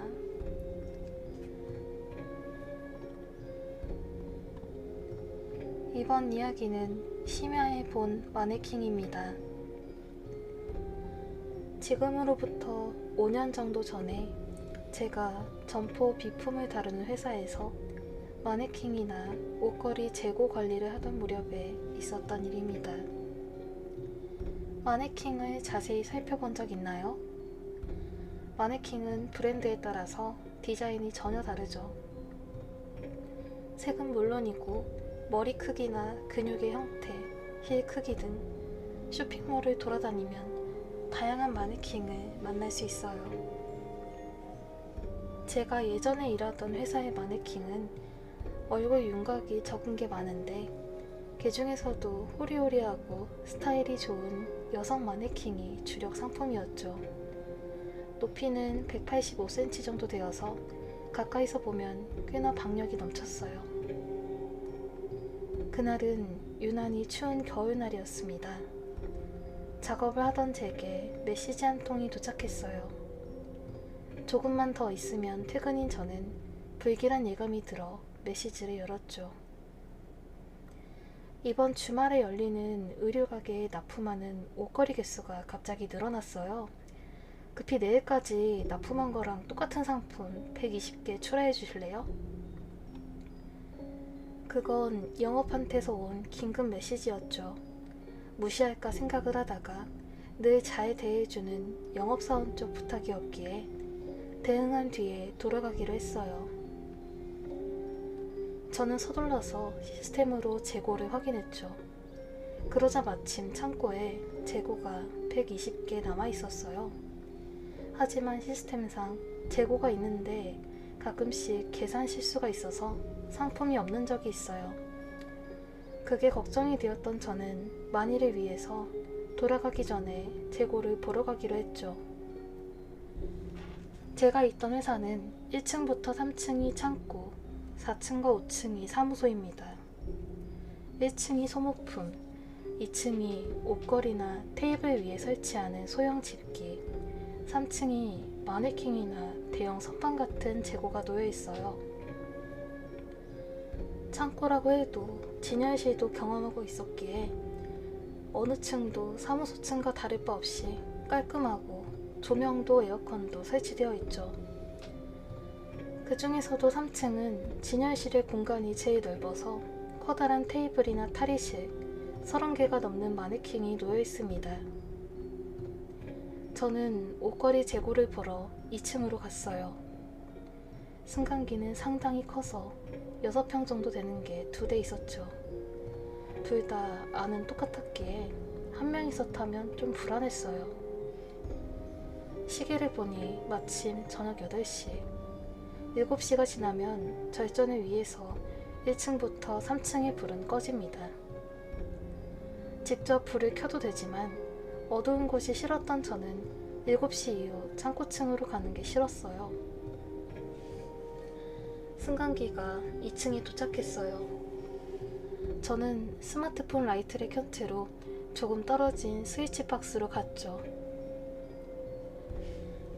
이번 이야기는 심야에 본 마네킹입니다. 지금으로부터 5년 정도 전에 제가 점포 비품을 다루는 회사에서 마네킹이나 옷걸이 재고 관리를 하던 무렵에 있었던 일입니다. 마네킹을 자세히 살펴본 적 있나요? 마네킹은 브랜드에 따라서 디자인이 전혀 다르죠. 색은 물론이고 머리 크기나 근육의 형태, 힐 크기 등 쇼핑몰을 돌아다니면 다양한 마네킹을 만날 수 있어요. 제가 예전에 일하던 회사의 마네킹은 얼굴 윤곽이 적은 게 많은데 그 중에서도 호리호리하고 스타일이 좋은 여성 마네킹이 주력 상품이었죠. 높이는 185cm 정도 되어서 가까이서 보면 꽤나 박력이 넘쳤어요. 그날은 유난히 추운 겨울날이었습니다. 작업을 하던 제게 메시지 한 통이 도착했어요. 조금만 더 있으면 퇴근인 저는 불길한 예감이 들어 메시지를 열었죠. 이번 주말에 열리는 의류가게에 납품하는 옷걸이 개수가 갑자기 늘어났어요. 급히 내일까지 납품한 거랑 똑같은 상품 120개 출하해 주실래요? 그건 영업한테서 온 긴급 메시지였죠. 무시할까 생각을 하다가 늘 잘 대해주는 영업사원 쪽 부탁이 없기에 대응한 뒤에 돌아가기로 했어요. 저는 서둘러서 시스템으로 재고를 확인했죠. 그러자 마침 창고에 재고가 120개 남아있었어요. 하지만 시스템상 재고가 있는데 가끔씩 계산 실수가 있어서 상품이 없는 적이 있어요. 그게 걱정이 되었던 저는 만일을 위해서 돌아가기 전에 재고를 보러 가기로 했죠. 제가 있던 회사는 1층부터 3층이 창고, 4층과 5층이 사무소입니다. 1층이 소모품, 2층이 옷걸이나 테이블 위에 설치하는 소형 집기, 3층이 마네킹이나 대형 선반 같은 재고가 놓여 있어요. 창고라고 해도 진열실도 경험하고 있었기에 어느 층도 사무소층과 다를 바 없이 깔끔하고 조명도 에어컨도 설치되어 있죠. 그 중에서도 3층은 진열실의 공간이 제일 넓어서 커다란 테이블이나 탈의실, 30개가 넘는 마네킹이 놓여 있습니다. 저는 옷걸이 재고를 보러 2층으로 갔어요. 승강기는 상당히 커서 6평 정도 되는 게 2대 있었죠. 둘 다 안은 똑같았기에 한 명이서 타면 좀 불안했어요. 시계를 보니 마침 저녁 8시. 7시가 지나면 절전을 위해서 1층부터 3층의 불은 꺼집니다. 직접 불을 켜도 되지만 어두운 곳이 싫었던 저는 7시 이후 창고층으로 가는 게 싫었어요. 승강기가 2층에 도착했어요. 저는 스마트폰 라이트를 켠 채로 조금 떨어진 스위치 박스로 갔죠.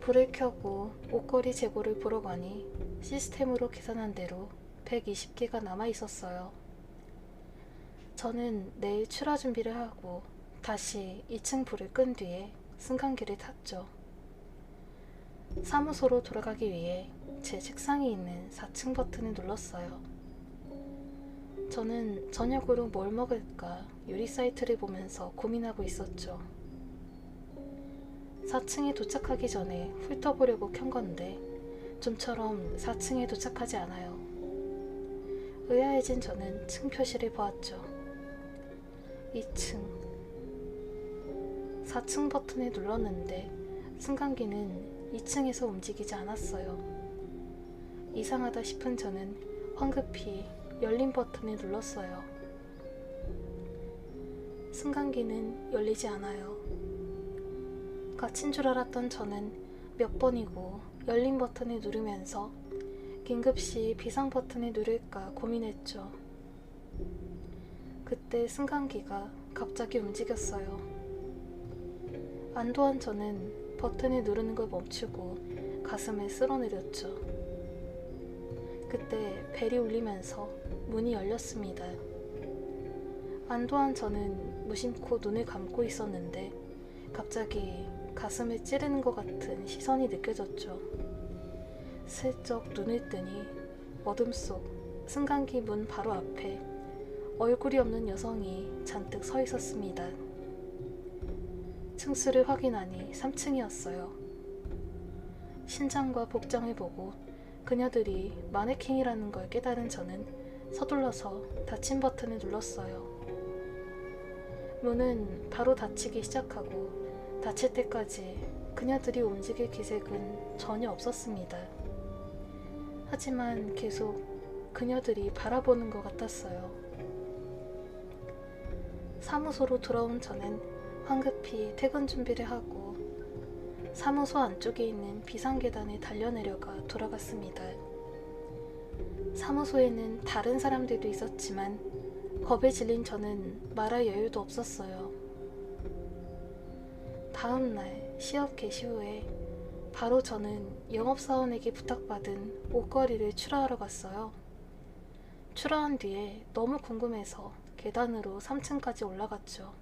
불을 켜고 옷걸이 재고를 보러 가니 시스템으로 계산한 대로 120개가 남아 있었어요. 저는 내일 출하 준비를 하고 다시 2층 불을 끈 뒤에 승강기를 탔죠. 사무소로 돌아가기 위해 제 책상에 있는 4층 버튼을 눌렀어요. 저는 저녁으로 뭘 먹을까 요리 사이트를 보면서 고민하고 있었죠. 4층에 도착하기 전에 훑어보려고 켠 건데 좀처럼 4층에 도착하지 않아요. 의아해진 저는 층 표시를 보았죠. 2층 4층 버튼을 눌렀는데 승강기는 2층에서 움직이지 않았어요. 이상하다 싶은 저는 황급히 열린 버튼을 눌렀어요. 승강기는 열리지 않아요. 갇힌 줄 알았던 저는 몇 번이고 열린 버튼을 누르면서 긴급시 비상 버튼을 누를까 고민했죠. 그때 승강기가 갑자기 움직였어요. 안도한 저는 버튼을 누르는 걸 멈추고 가슴을 쓸어내렸죠. 그때 벨이 울리면서 문이 열렸습니다. 안도한 저는 무심코 눈을 감고 있었는데 갑자기 가슴을 찌르는 것 같은 시선이 느껴졌죠. 슬쩍 눈을 뜨니 어둠 속 승강기 문 바로 앞에 얼굴이 없는 여성이 잔뜩 서 있었습니다. 층수를 확인하니 3층이었어요. 신장과 복장을 보고 그녀들이 마네킹이라는 걸 깨달은 저는 서둘러서 닫힌 버튼을 눌렀어요. 문은 바로 닫히기 시작하고 닫힐 때까지 그녀들이 움직일 기색은 전혀 없었습니다. 하지만 계속 그녀들이 바라보는 것 같았어요. 사무소로 돌아온 저는 황급히 퇴근 준비를 하고 사무소 안쪽에 있는 비상계단에 달려내려가 돌아갔습니다. 사무소에는 다른 사람들도 있었지만 겁에 질린 저는 말할 여유도 없었어요. 다음날 시업 개시 후에 바로 저는 영업사원에게 부탁받은 옷걸이를 출하하러 갔어요. 출하한 뒤에 너무 궁금해서 계단으로 3층까지 올라갔죠.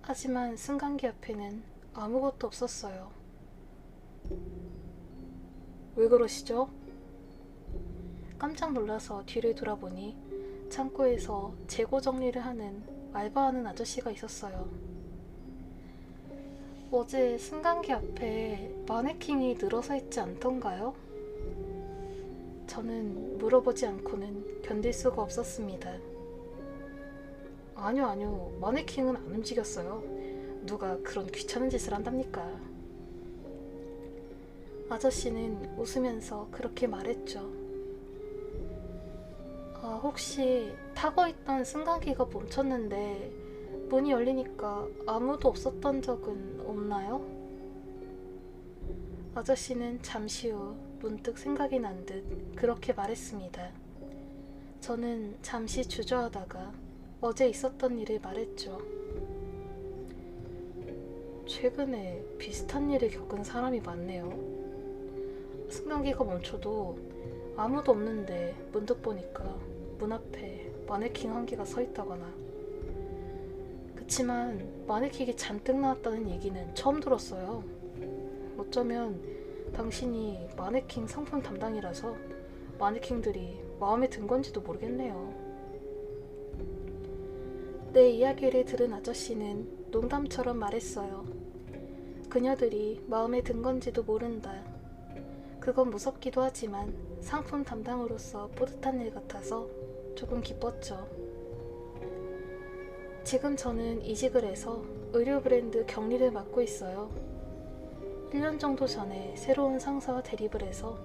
하지만 승강기 앞에는 아무것도 없었어요. 왜 그러시죠? 깜짝 놀라서 뒤를 돌아보니 창고에서 재고 정리를 하는 알바하는 아저씨가 있었어요. 어제 승강기 앞에 마네킹이 늘어서 있지 않던가요? 저는 물어보지 않고는 견딜 수가 없었습니다. 아니요. 마네킹은 안 움직였어요. 누가 그런 귀찮은 짓을 한답니까? 아저씨는 웃으면서 그렇게 말했죠. 혹시 타고 있던 승강기가 멈췄는데 문이 열리니까 아무도 없었던 적은 없나요? 아저씨는 잠시 후 문득 생각이 난 듯 그렇게 말했습니다. 저는 잠시 주저하다가 어제 있었던 일을 말했죠. 최근에 비슷한 일을 겪은 사람이 많네요. 승강기가 멈춰도 아무도 없는데 문득 보니까 문 앞에 마네킹 한 개가 서 있다거나. 그치만 마네킹이 잔뜩 나왔다는 얘기는 처음 들었어요. 어쩌면 당신이 마네킹 상품 담당이라서 마네킹들이 마음에 든 건지도 모르겠네요. 내 이야기를 들은 아저씨는 농담처럼 말했어요. 그녀들이 마음에 든 건지도 모른다. 그건 무섭기도 하지만 상품 담당으로서 뿌듯한 일 같아서 조금 기뻤죠. 지금 저는 이직을 해서 의류 브랜드 격리를 맡고 있어요. 1년 정도 전에 새로운 상사와 대립을 해서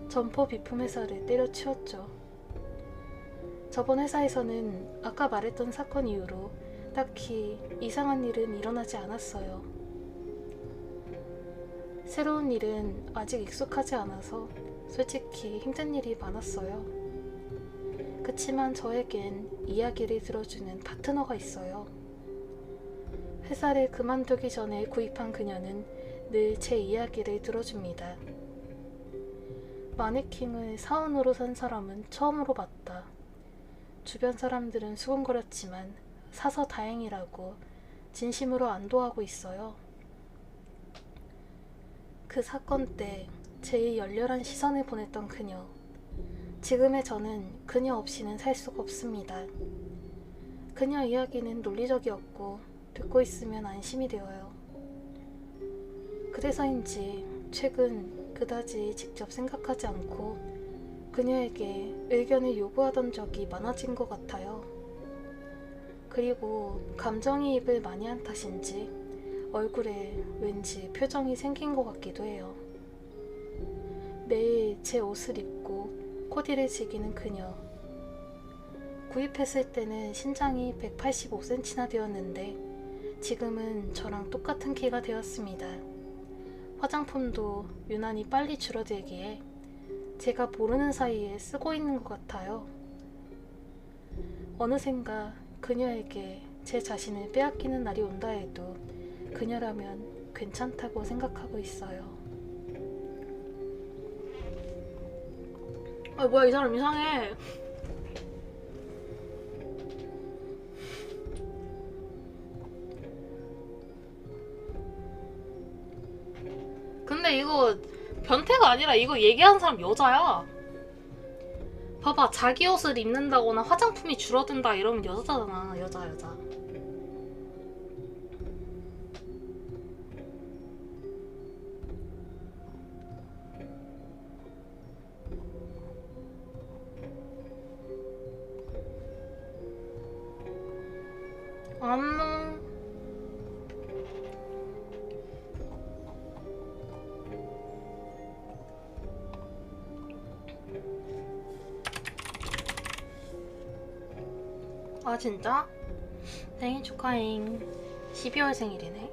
점포 비품 회사를 때려치웠죠. 저번 회사에서는 아까 말했던 사건 이후로 딱히 이상한 일은 일어나지 않았어요. 새로운 일은 아직 익숙하지 않아서 솔직히 힘든 일이 많았어요. 그치만 저에겐 이야기를 들어주는 파트너가 있어요. 회사를 그만두기 전에 구입한 그녀는 늘 제 이야기를 들어줍니다. 마네킹을 사원으로 산 사람은 처음으로 봤다. 주변 사람들은 수군거렸지만 사서 다행이라고 진심으로 안도하고 있어요. 그 사건 때 제일 열렬한 시선을 보냈던 그녀. 지금의 저는 그녀 없이는 살 수가 없습니다. 그녀 이야기는 논리적이었고 듣고 있으면 안심이 되어요. 그래서인지 최근 그다지 직접 생각하지 않고 그녀에게 의견을 요구하던 적이 많아진 것 같아요. 그리고 감정이입을 많이 한 탓인지 얼굴에 왠지 표정이 생긴 것 같기도 해요. 매일 제 옷을 입고 코디를 즐기는 그녀. 구입했을 때는 신장이 185cm나 되었는데 지금은 저랑 똑같은 키가 되었습니다. 화장품도 유난히 빨리 줄어들기에 제가 모르는 사이에 쓰고 있는 것 같아요. 어느샌가 그녀에게 제 자신을 빼앗기는 날이 온다 해도 그녀라면 괜찮다고 생각하고 있어요. 뭐야, 이 사람 이상해. 근데 이거 변태가 아니라 이거 얘기하는 사람 여자야. 봐봐, 자기 옷을 입는다거나 화장품이 줄어든다 이러면 여자잖아. 여자. 안녕. 아 진짜? 생일 축하잉. 12월 생일이네.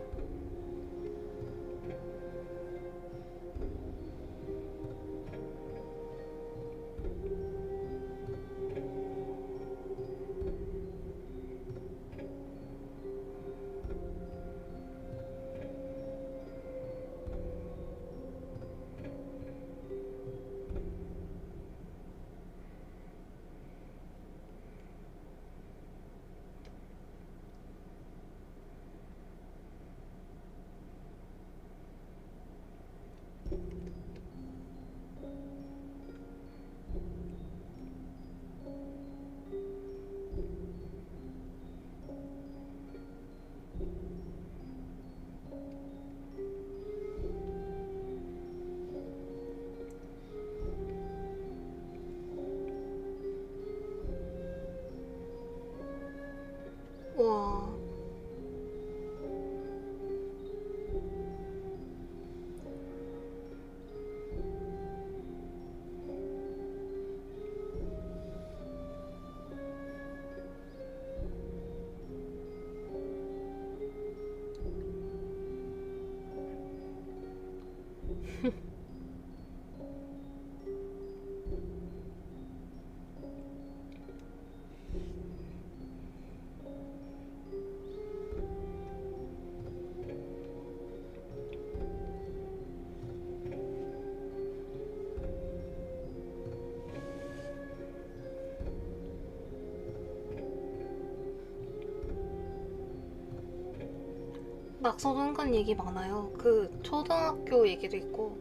낙서도 은근 얘기 많아요. 그 초등학교 얘기도 있고.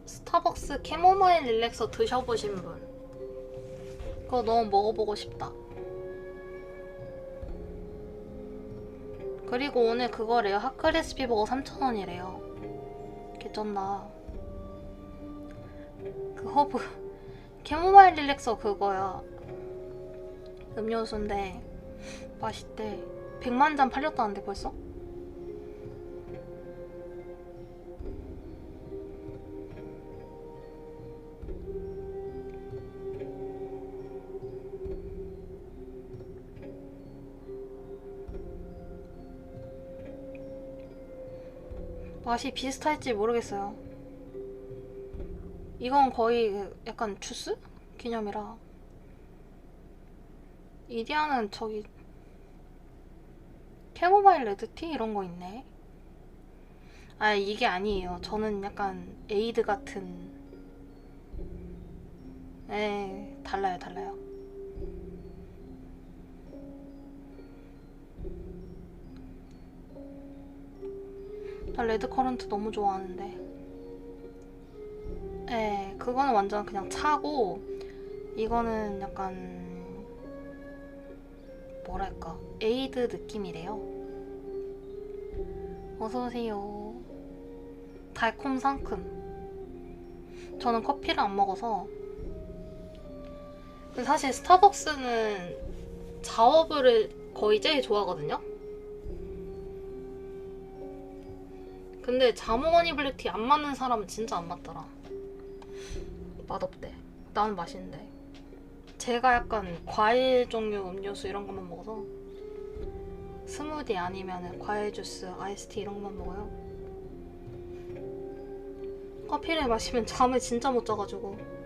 스타벅스 캐모마일 릴렉서 드셔보신 분? 그거 너무 먹어보고 싶다. 그리고 오늘 그거래요. 하크레시피 버거 3,000원이래요. 개쩐다. 그 허브 캐모마일 릴렉서 그거야. 음료수인데 맛있대. 100만 잔 팔렸다는데 벌써? 맛이 비슷할지 모르겠어요. 이건 거의 약간 주스? 기념이라. 이디야는 저기 캐모마일 레드티? 이런 거 있네. 아, 이게 아니에요. 저는 약간 에이드 같은. 달라요, 달라요. 나 레드커런트 너무 좋아하는데. 그거는 완전 그냥 차고, 이거는 약간 뭐랄까 에이드 느낌이래요. 어서오세요. 달콤 상큼. 저는 커피를 안 먹어서. 사실 스타벅스는 자워브를 거의 제일 좋아하거든요. 근데 자몽허니 블랙티 안 맞는 사람은 진짜 안 맞더라. 맛없대. 나는 맛있는데. 제가 약간 과일 종류 음료수 이런 것만 먹어서. 스무디 아니면 과일 주스, 아이스티 이런 것만 먹어요. 커피를 마시면 잠을 진짜 못 자가지고.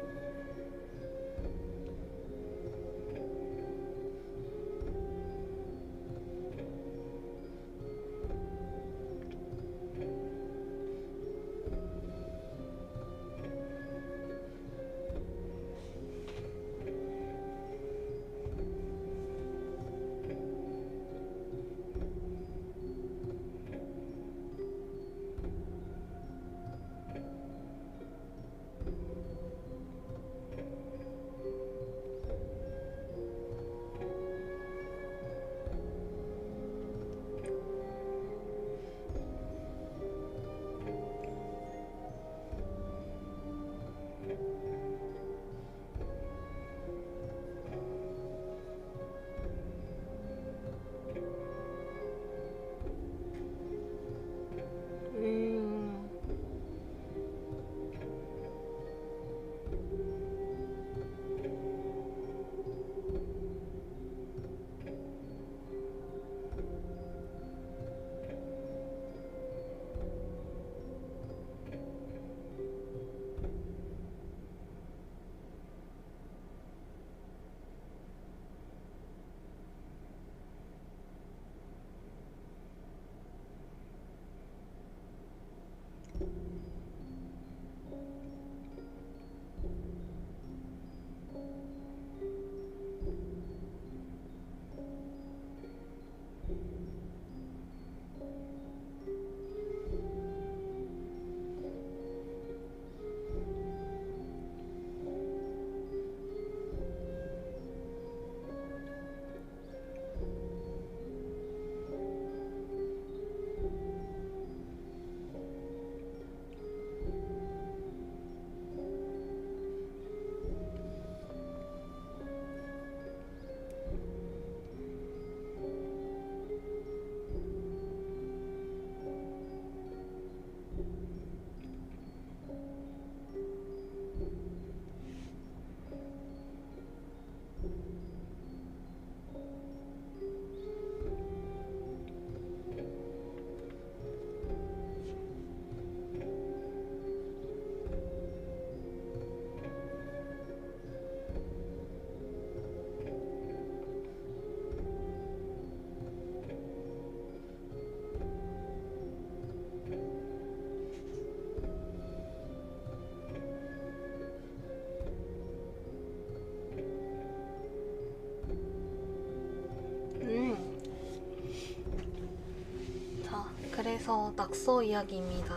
그래서 낙서 이야기입니다.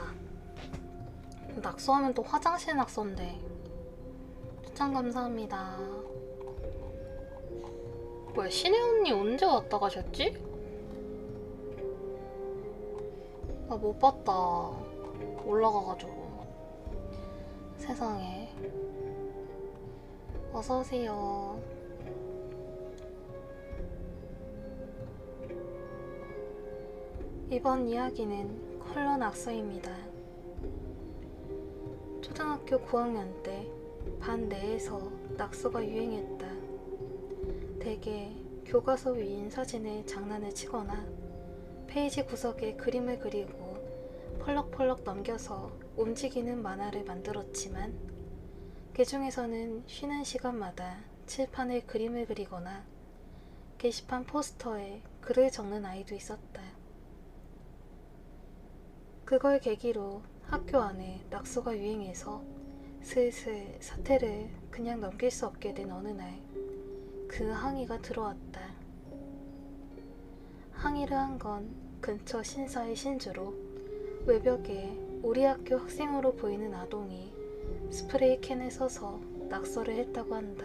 낙서하면 또 화장실 낙서인데 추천 감사합니다. 뭐야, 신혜 언니 언제 왔다 가셨지? 나 못 봤다. 올라가가지고. 세상에. 어서오세요. 이번 이야기는 컬러 낙서입니다. 초등학교 9학년 때 반 내에서 낙서가 유행했다. 대개 교과서 위인 사진에 장난을 치거나 페이지 구석에 그림을 그리고 펄럭펄럭 넘겨서 움직이는 만화를 만들었지만 그 중에서는 쉬는 시간마다 칠판에 그림을 그리거나 게시판 포스터에 글을 적는 아이도 있었다. 그걸 계기로 학교 안에 낙서가 유행해서 슬슬 사태를 그냥 넘길 수 없게 된 어느 날 그 항의가 들어왔다. 항의를 한 건 근처 신사의 신주로 외벽에 우리 학교 학생으로 보이는 아동이 스프레이 캔에 서서 낙서를 했다고 한다.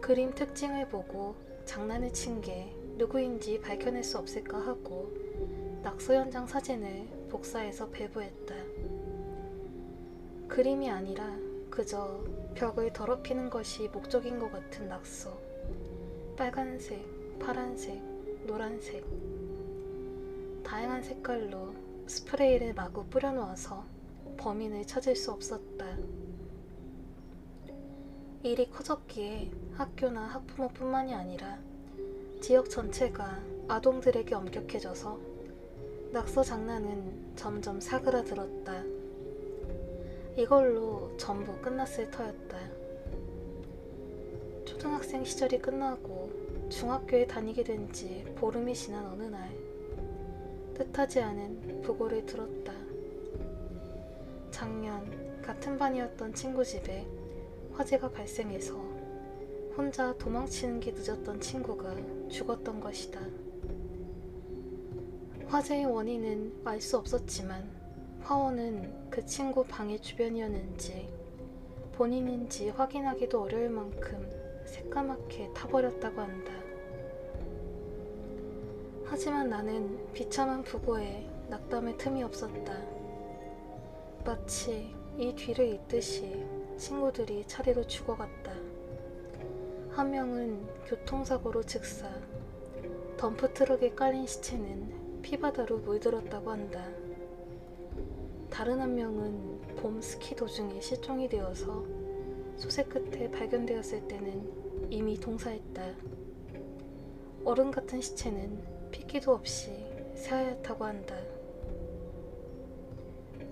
그림 특징을 보고 장난을 친 게 누구인지 밝혀낼 수 없을까 하고 낙서 현장 사진을 복사해서 배부했다. 그림이 아니라 그저 벽을 더럽히는 것이 목적인 것 같은 낙서. 빨간색, 파란색, 노란색. 다양한 색깔로 스프레이를 마구 뿌려놓아서 범인을 찾을 수 없었다. 일이 커졌기에 학교나 학부모뿐만이 아니라 지역 전체가 아동들에게 엄격해져서 낙서 장난은 점점 사그라들었다. 이걸로 전부 끝났을 터였다. 초등학생 시절이 끝나고 중학교에 다니게 된 지 보름이 지난 어느 날 뜻하지 않은 부고를 들었다. 작년 같은 반이었던 친구 집에 화재가 발생해서 혼자 도망치는 게 늦었던 친구가 죽었던 것이다. 화재의 원인은 알 수 없었지만 화원은 그 친구 방의 주변이었는지 본인인지 확인하기도 어려울 만큼 새까맣게 타버렸다고 한다. 하지만 나는 비참한 부고에 낙담의 틈이 없었다. 마치 이 뒤를 잇듯이 친구들이 차례로 죽어갔다. 한 명은 교통사고로 즉사, 덤프트럭에 깔린 시체는 피바다로 물들었다고 한다. 다른 한 명은 봄 스키 도중에 실종이 되어서 소재 끝에 발견되었을 때는 이미 동사했다. 어른 같은 시체는 핏기도 없이 새하얗다고 한다.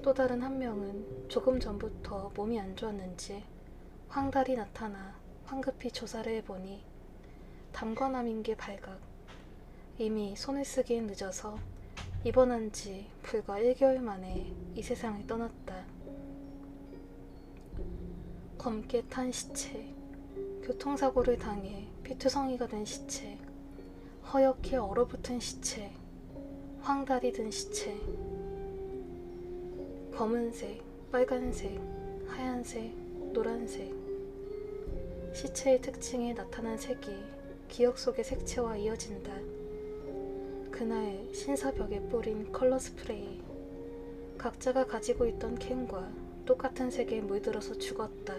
또 다른 한 명은 조금 전부터 몸이 안 좋았는지 황달이 나타나 황급히 조사를 해보니 담관암인 게 발각. 이미 손을 쓰기엔 늦어서 입원한 지 불과 1개월 만에 이 세상을 떠났다. 검게 탄 시체, 교통사고를 당해 피투성이가 된 시체, 허옇게 얼어붙은 시체, 황달이 든 시체. 검은색, 빨간색, 하얀색, 노란색. 시체의 특징에 나타난 색이 기억 속의 색채와 이어진다. 그날 신사벽에 뿌린 컬러 스프레이. 각자가 가지고 있던 캔과 똑같은 색에 물들어서 죽었다.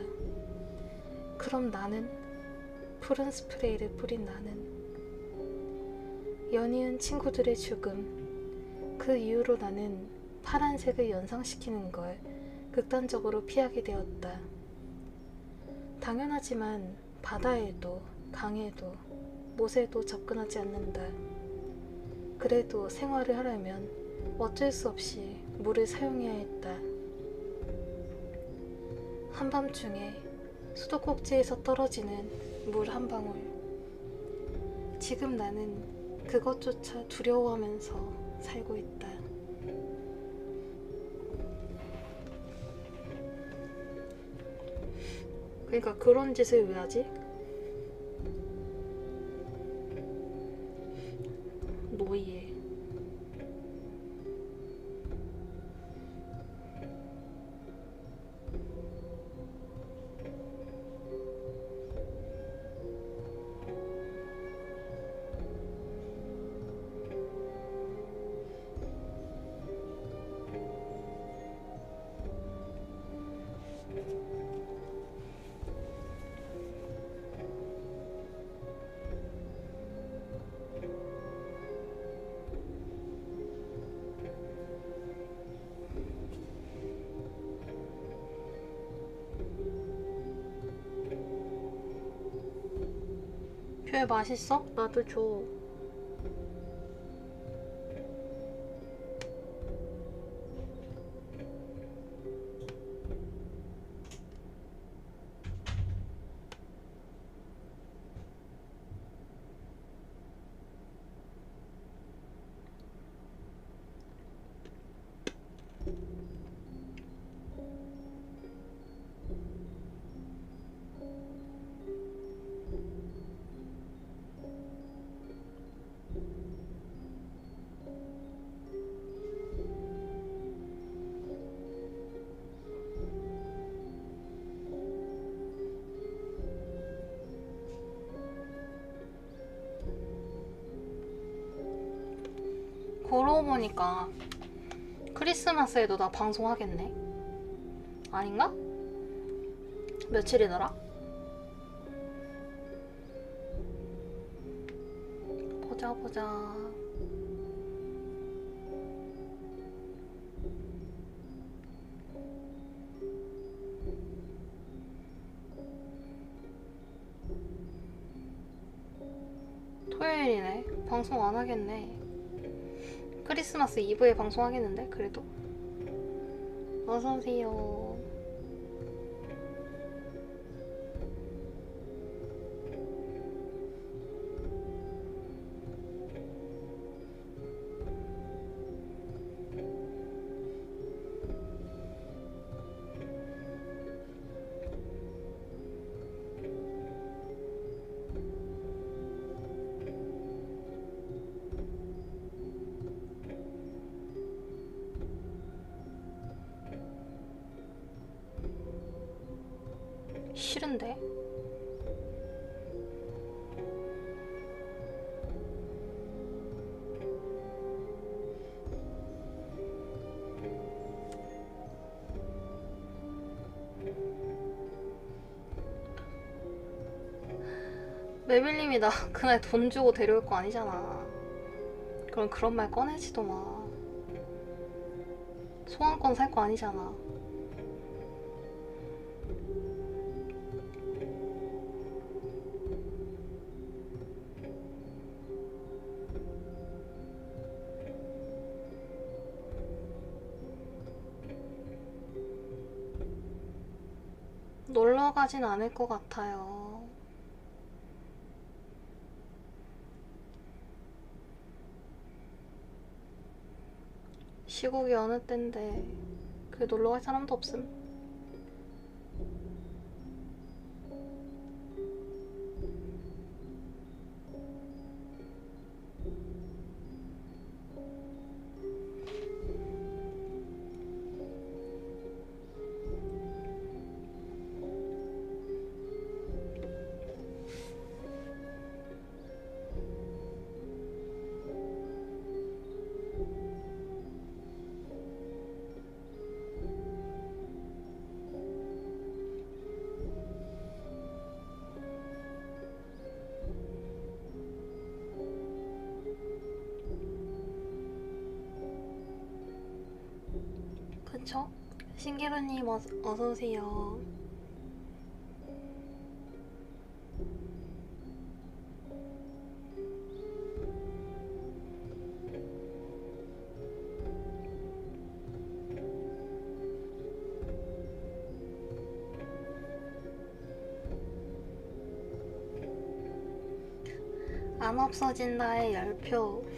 그럼 나는? 푸른 스프레이를 뿌린 나는? 연이은 친구들의 죽음. 그 이후로 나는 파란색을 연상시키는 걸 극단적으로 피하게 되었다. 당연하지만 바다에도 강에도 못에도 접근하지 않는다. 그래도 생활을 하려면 어쩔 수 없이 물을 사용해야 했다. 한밤중에 수도꼭지에서 떨어지는 물 한 방울. 지금 나는 그것조차 두려워하면서 살고 있다. 그러니까 그런 짓을 왜 하지? 노예. 귤 맛있어? 나도 줘. 그러고 보니까 크리스마스에도 나 방송하겠네. 아닌가? 며칠이더라? 보자 보자. 토요일이네. 방송 안 하겠네. 크리스마스 이브에 방송하겠는데 그래도. 어서오세요. 싫은데? 메빌님이 나 그날 돈 주고 데려올 거 아니잖아. 그럼 그런 말 꺼내지도 마. 소환권 살 거 아니잖아. 놀러 가진 않을 것 같아요. 시국이 어느 때인데 그게 놀러 갈 사람도 없음. 그쵸? 신기루님 어서오세요. 안 없어진다의 10표.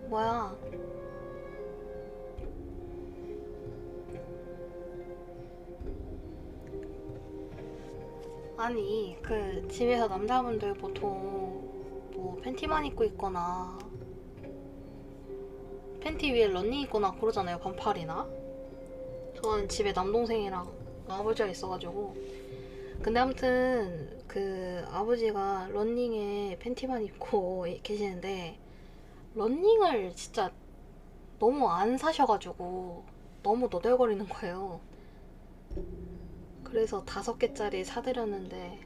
뭐야. 아니, 집에서 남자분들 보통 뭐 팬티만 입고 있거나 팬티 위에 러닝 입거나 그러잖아요, 반팔이나. 저는 집에 남동생이랑 아버지가 있어가지고. 근데 아무튼 그 아버지가 러닝에 팬티만 입고 계시는데 러닝을 진짜 너무 안 사셔가지고 너무 너덜거리는 거예요. 그래서 5개짜리 사드렸는데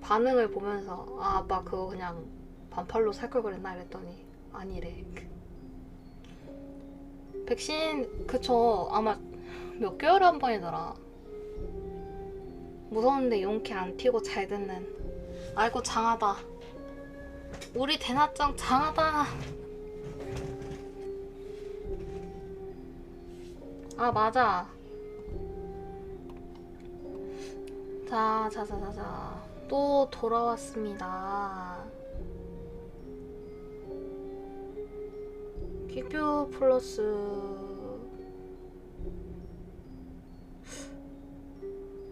반응을 보면서 아, 아빠 그거 그냥 반팔로 살 걸 그랬나 이랬더니 아니래. 백신 그쵸, 아마 몇 개월에 한 번이더라. 무서운데 용케 안 튀고 잘 듣는. 아이고 장하다. 우리 대나짱 장하다. 아 맞아. 자. 또 돌아왔습니다. 퀵뷰 플러스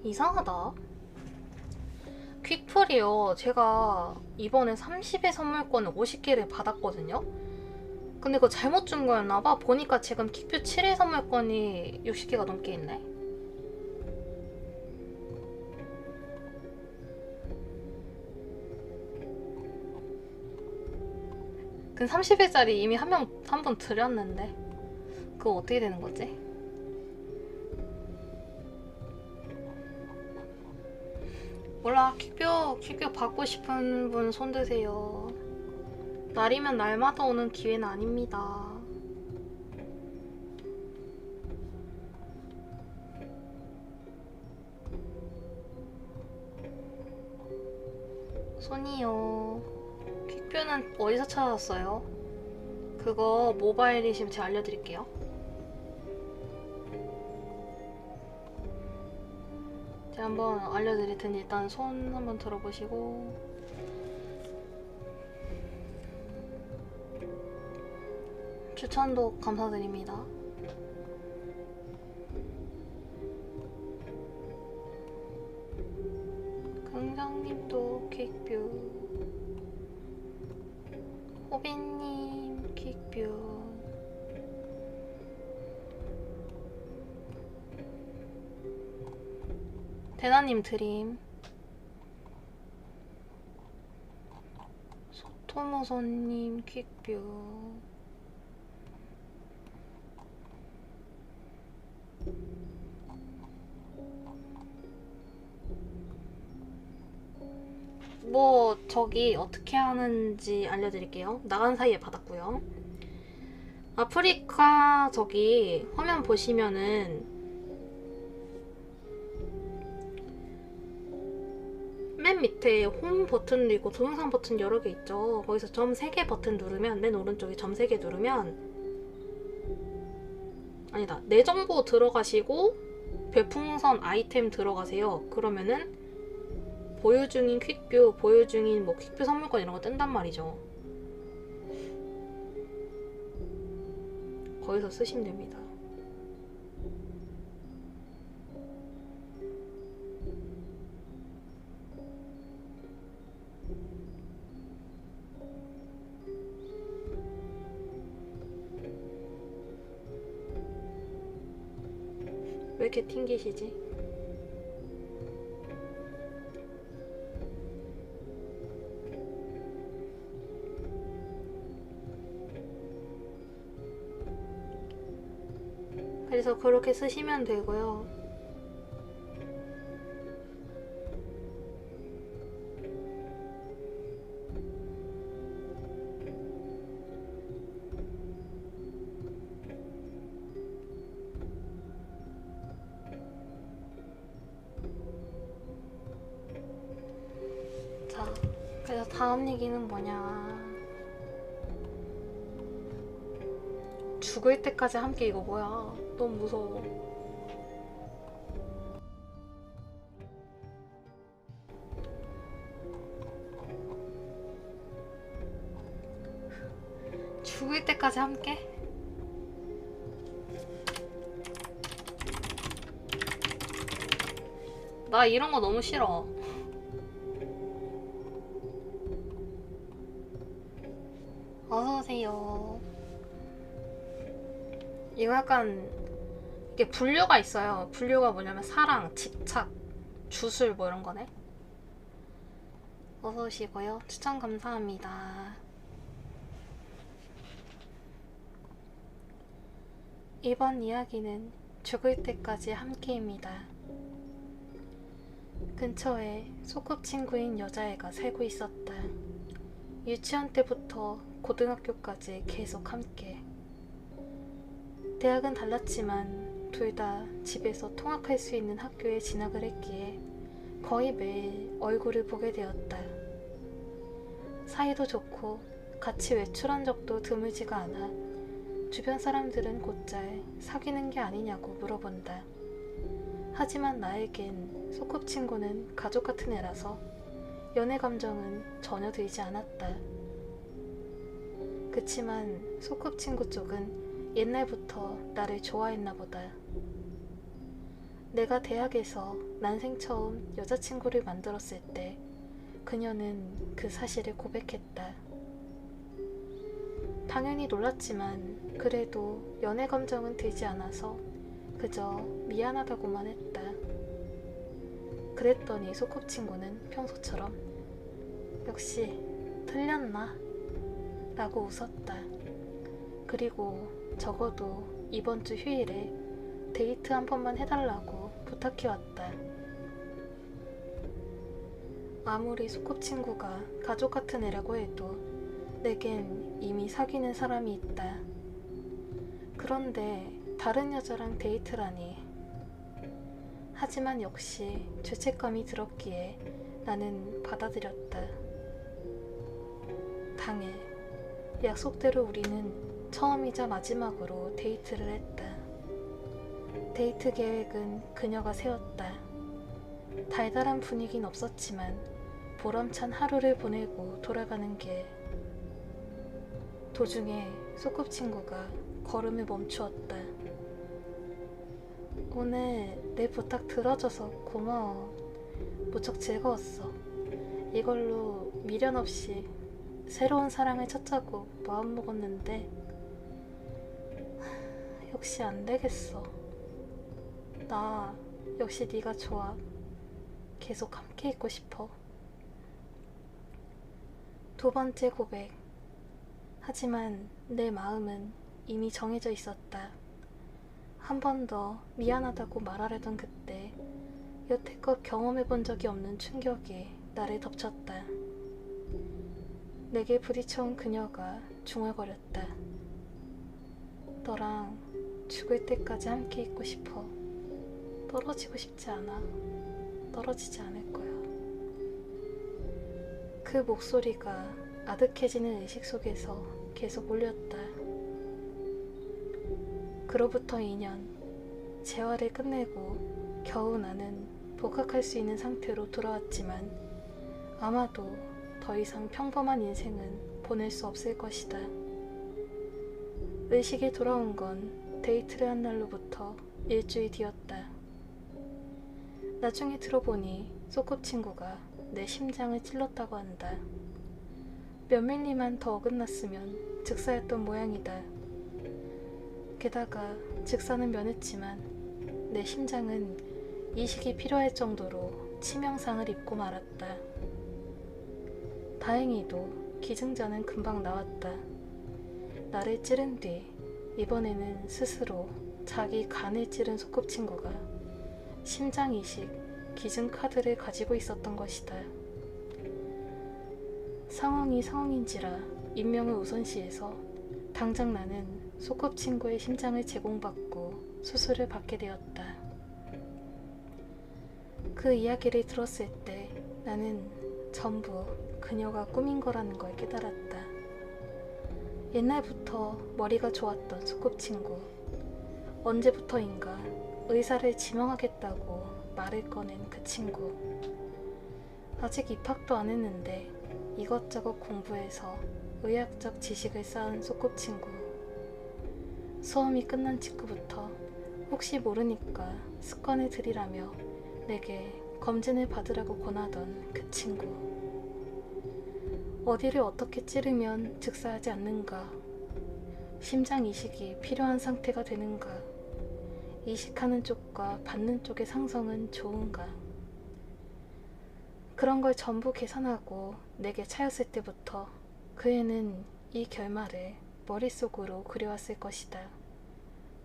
이상하다. 퀵플이요. 제가 이번에 30회 선물권을 50개를 받았거든요. 근데 그거 잘못 준 거였나봐. 보니까 지금 퀵뷰 7회 선물권이 60개가 넘게 있네. 그 30회짜리 이미 한 번 드렸는데 그거 어떻게 되는 거지? 몰라. 퀵뷰 받고 싶은 분 손드세요. 날이면 날마다 오는 기회는 아닙니다. 손이요. 퀵뷰는 어디서 찾았어요? 그거 모바일이시면 제가 알려드릴게요. 제가 한번 알려드릴 테니 일단 손 한번 들어보시고. 추천도 감사드립니다. 긍정님도 퀵뷰, 호빈님 퀵뷰, 대나님 드림, 소토모소님 퀵뷰, 뭐 저기 어떻게 하는지 알려드릴게요. 나간 사이에 받았고요. 아프리카 저기 화면 보시면은 맨 밑에 홈 버튼도 있고 동영상 버튼 여러 개 있죠. 거기서 점 3개 버튼 누르면, 맨 오른쪽에 점 3개 누르면, 아니다, 내 정보 들어가시고 별풍선 아이템 들어가세요. 그러면은 보유 중인 퀵뷰, 보유 중인 뭐 퀵뷰 선물권 이런 거 뜬단 말이죠. 거기서 쓰시면 됩니다. 왜 이렇게 튕기시지? 그래서 그렇게 쓰시면 되고요. 자, 그래서 다음 얘기는 뭐냐. 죽을 때까지 함께. 이거 뭐야. 너무 무서워. 죽을 때까지 함께? 나 이런 거 너무 싫어. 어서오세요. 이거 약간 이게 분류가 있어요. 분류가 뭐냐면 사랑, 집착, 주술 뭐 이런 거네. 어서오시고요. 추천 감사합니다. 이번 이야기는 죽을 때까지 함께입니다. 근처에 소꿉친구인 여자애가 살고 있었다. 유치원 때부터 고등학교까지 계속 함께. 대학은 달랐지만 둘 다 집에서 통학할 수 있는 학교에 진학을 했기에 거의 매일 얼굴을 보게 되었다. 사이도 좋고 같이 외출한 적도 드물지가 않아 주변 사람들은 곧잘 사귀는 게 아니냐고 물어본다. 하지만 나에겐 소꿉친구는 가족 같은 애라서 연애 감정은 전혀 들지 않았다. 그치만 소꿉친구 쪽은 옛날부터 나를 좋아했나 보다. 내가 대학에서 난생 처음 여자친구를 만들었을 때 그녀는 그 사실을 고백했다. 당연히 놀랐지만 그래도 연애 감정은 들지 않아서 그저 미안하다고만 했다. 그랬더니 소꿉친구는 평소처럼 역시 틀렸나? 라고 웃었다. 그리고 적어도 이번 주 휴일에 데이트 한 번만 해달라고 부탁해왔다. 아무리 소꿉친구가 가족 같은 애라고 해도 내겐 이미 사귀는 사람이 있다. 그런데 다른 여자랑 데이트라니. 하지만 역시 죄책감이 들었기에 나는 받아들였다. 당일 약속대로 우리는 처음이자 마지막으로 데이트를 했다. 데이트 계획은 그녀가 세웠다. 달달한 분위긴 없었지만 보람찬 하루를 보내고 돌아가는 길. 도중에 소꿉친구가 걸음을 멈추었다. 오늘 내 부탁 들어줘서 고마워. 무척 즐거웠어. 이걸로 미련 없이 새로운 사랑을 찾자고 마음먹었는데 역시 안 되겠어. 나 역시 네가 좋아. 계속 함께 있고 싶어. 두 번째 고백. 하지만 내 마음은 이미 정해져 있었다. 한 번 더 미안하다고 말하려던 그때 여태껏 경험해본 적이 없는 충격이 나를 덮쳤다. 내게 부딪혀온 그녀가 중얼거렸다. 너랑 죽을 때까지 함께 있고 싶어. 떨어지고 싶지 않아. 떨어지지 않을 거야. 그 목소리가 아득해지는 의식 속에서 계속 울렸다. 그로부터 2년, 재활을 끝내고 겨우 나는 복학할 수 있는 상태로 돌아왔지만 아마도 더 이상 평범한 인생은 보낼 수 없을 것이다. 의식이 돌아온 건 데이트를 한 날로부터 일주일 뒤였다. 나중에 들어보니 소꿉친구가 내 심장을 찔렀다고 한다. 몇 밀리만 더 어긋났으면 즉사였던 모양이다. 게다가 즉사는 면했지만 내 심장은 이식이 필요할 정도로 치명상을 입고 말았다. 다행히도 기증자는 금방 나왔다. 나를 찌른 뒤 이번에는 스스로 자기 간을 찌른 소꿉친구가 심장 이식 기증 카드를 가지고 있었던 것이다. 상황이 상황인지라 인명을 우선시해서 당장 나는 소꿉친구의 심장을 제공받고 수술을 받게 되었다. 그 이야기를 들었을 때 나는 전부 그녀가 꾸민 거라는 걸 깨달았다. 옛날부터 머리가 좋았던 소꿉친구. 언제부터인가 의사를 지명하겠다고 말을 꺼낸 그 친구. 아직 입학도 안 했는데 이것저것 공부해서 의학적 지식을 쌓은 소꿉친구. 수험이 끝난 직후부터 혹시 모르니까 습관을 들이라며 내게 검진을 받으라고 권하던 그 친구. 어디를 어떻게 찌르면 즉사하지 않는가? 심장 이식이 필요한 상태가 되는가? 이식하는 쪽과 받는 쪽의 상성은 좋은가? 그런 걸 전부 계산하고 내게 차였을 때부터 그 애는 이 결말을 머릿속으로 그려왔을 것이다.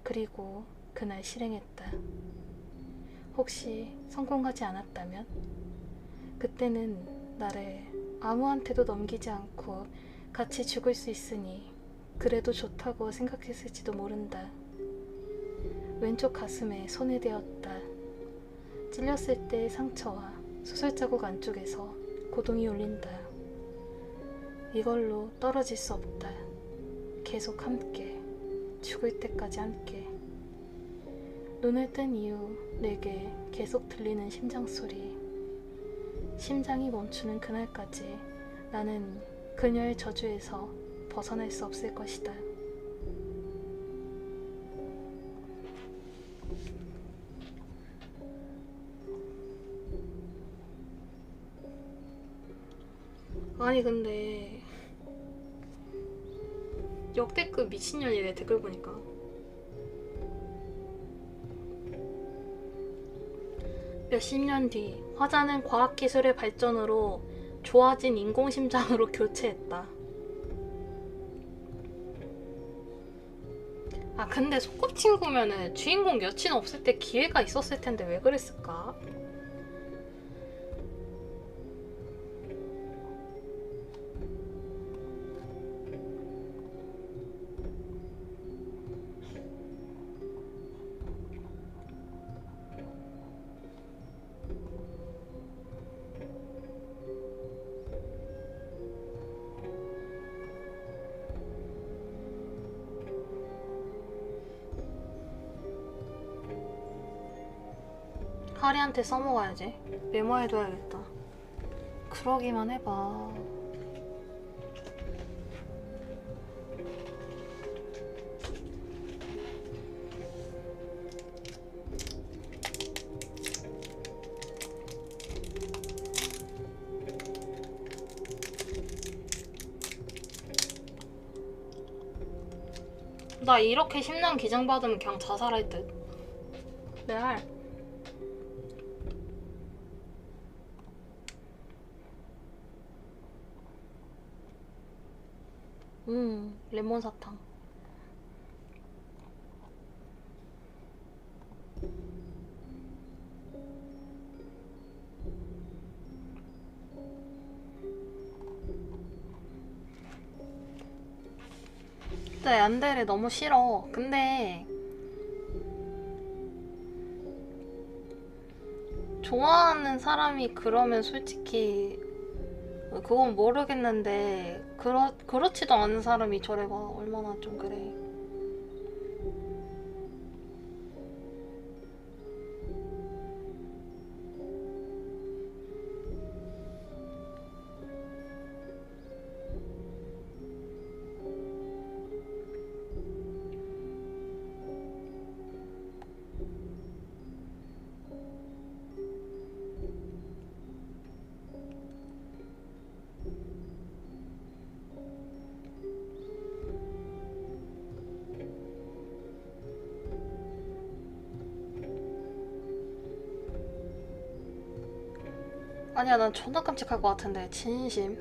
그리고 그날 실행했다. 혹시 성공하지 않았다면? 그때는 나를 아무한테도 넘기지 않고 같이 죽을 수 있으니 그래도 좋다고 생각했을지도 모른다. 왼쪽 가슴에 손을 대었다. 찔렸을 때의 상처와 수술자국 안쪽에서 고동이 울린다. 이걸로 떨어질 수 없다. 계속 함께, 죽을 때까지 함께. 눈을 뜬 이후 내게 계속 들리는 심장 소리. 심장이 멈추는 그날까지 나는 그녀의 저주에서 벗어날 수 없을 것이다. 아니 근데 역대급 미친년이래 댓글 보니까. 몇십 년 뒤 화자는 과학기술의 발전으로 좋아진 인공심장으로 교체했다. 아 근데 소꿉친구면은 주인공 여친 없을 때 기회가 있었을 텐데 왜 그랬을까? 하리한테 써먹어야지. 메모해둬야겠다. 그러기만 해봐. 나 이렇게 심장 기증 받으면 그냥 자살할 듯. 레알. 레몬 사탕. 진짜 얀데레 너무 싫어. 근데 좋아하는 사람이 그러면 솔직히 그건 모르겠는데 그렇지도 않은 사람이 저래봐. 얼마나 좀 그래. 아니야, 난 존나 끔찍할 것 같은데. 진심.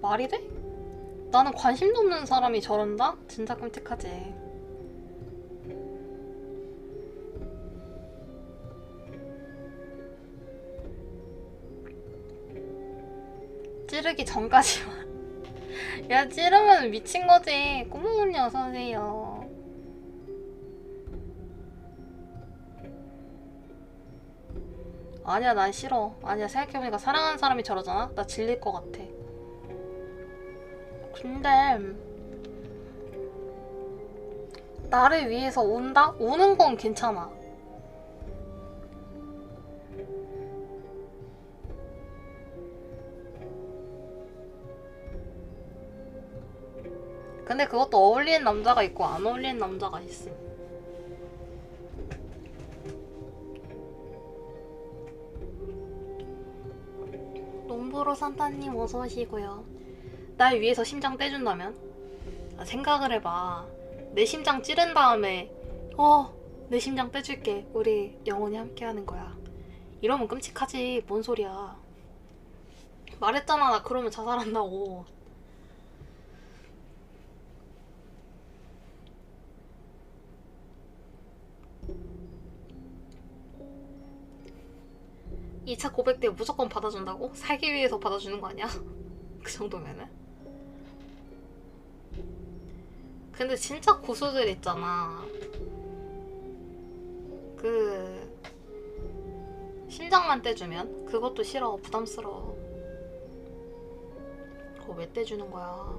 말이 돼? 나는 관심도 없는 사람이 저런다? 진짜 끔찍하지. 찌르기 전까지만. 야, 찌르면 미친 거지. 꼬몽언니 어서오세요. 아니야, 난 싫어. 아니야, 생각해보니까 사랑하는 사람이 저러잖아? 나 질릴 것 같아. 근데 나를 위해서 운다? 우는 건 괜찮아. 근데 그것도 어울리는 남자가 있고 안 어울리는 남자가 있어. 농부로 산타님 어서 오시고요. 날 위해서 심장 떼준다면? 생각을 해봐. 내 심장 찌른 다음에 내 심장 떼줄게. 우리 영원히 함께하는 거야. 이러면 끔찍하지. 뭔 소리야. 말했잖아 나 그러면 자살한다고. 이 차 고백 때 무조건 받아준다고? 살기 위해서 받아주는 거 아니야? 그 정도면은? 근데 진짜 고수들 있잖아. 그 심장만 떼주면 그것도 싫어. 부담스러워. 그거 왜 떼주는 거야?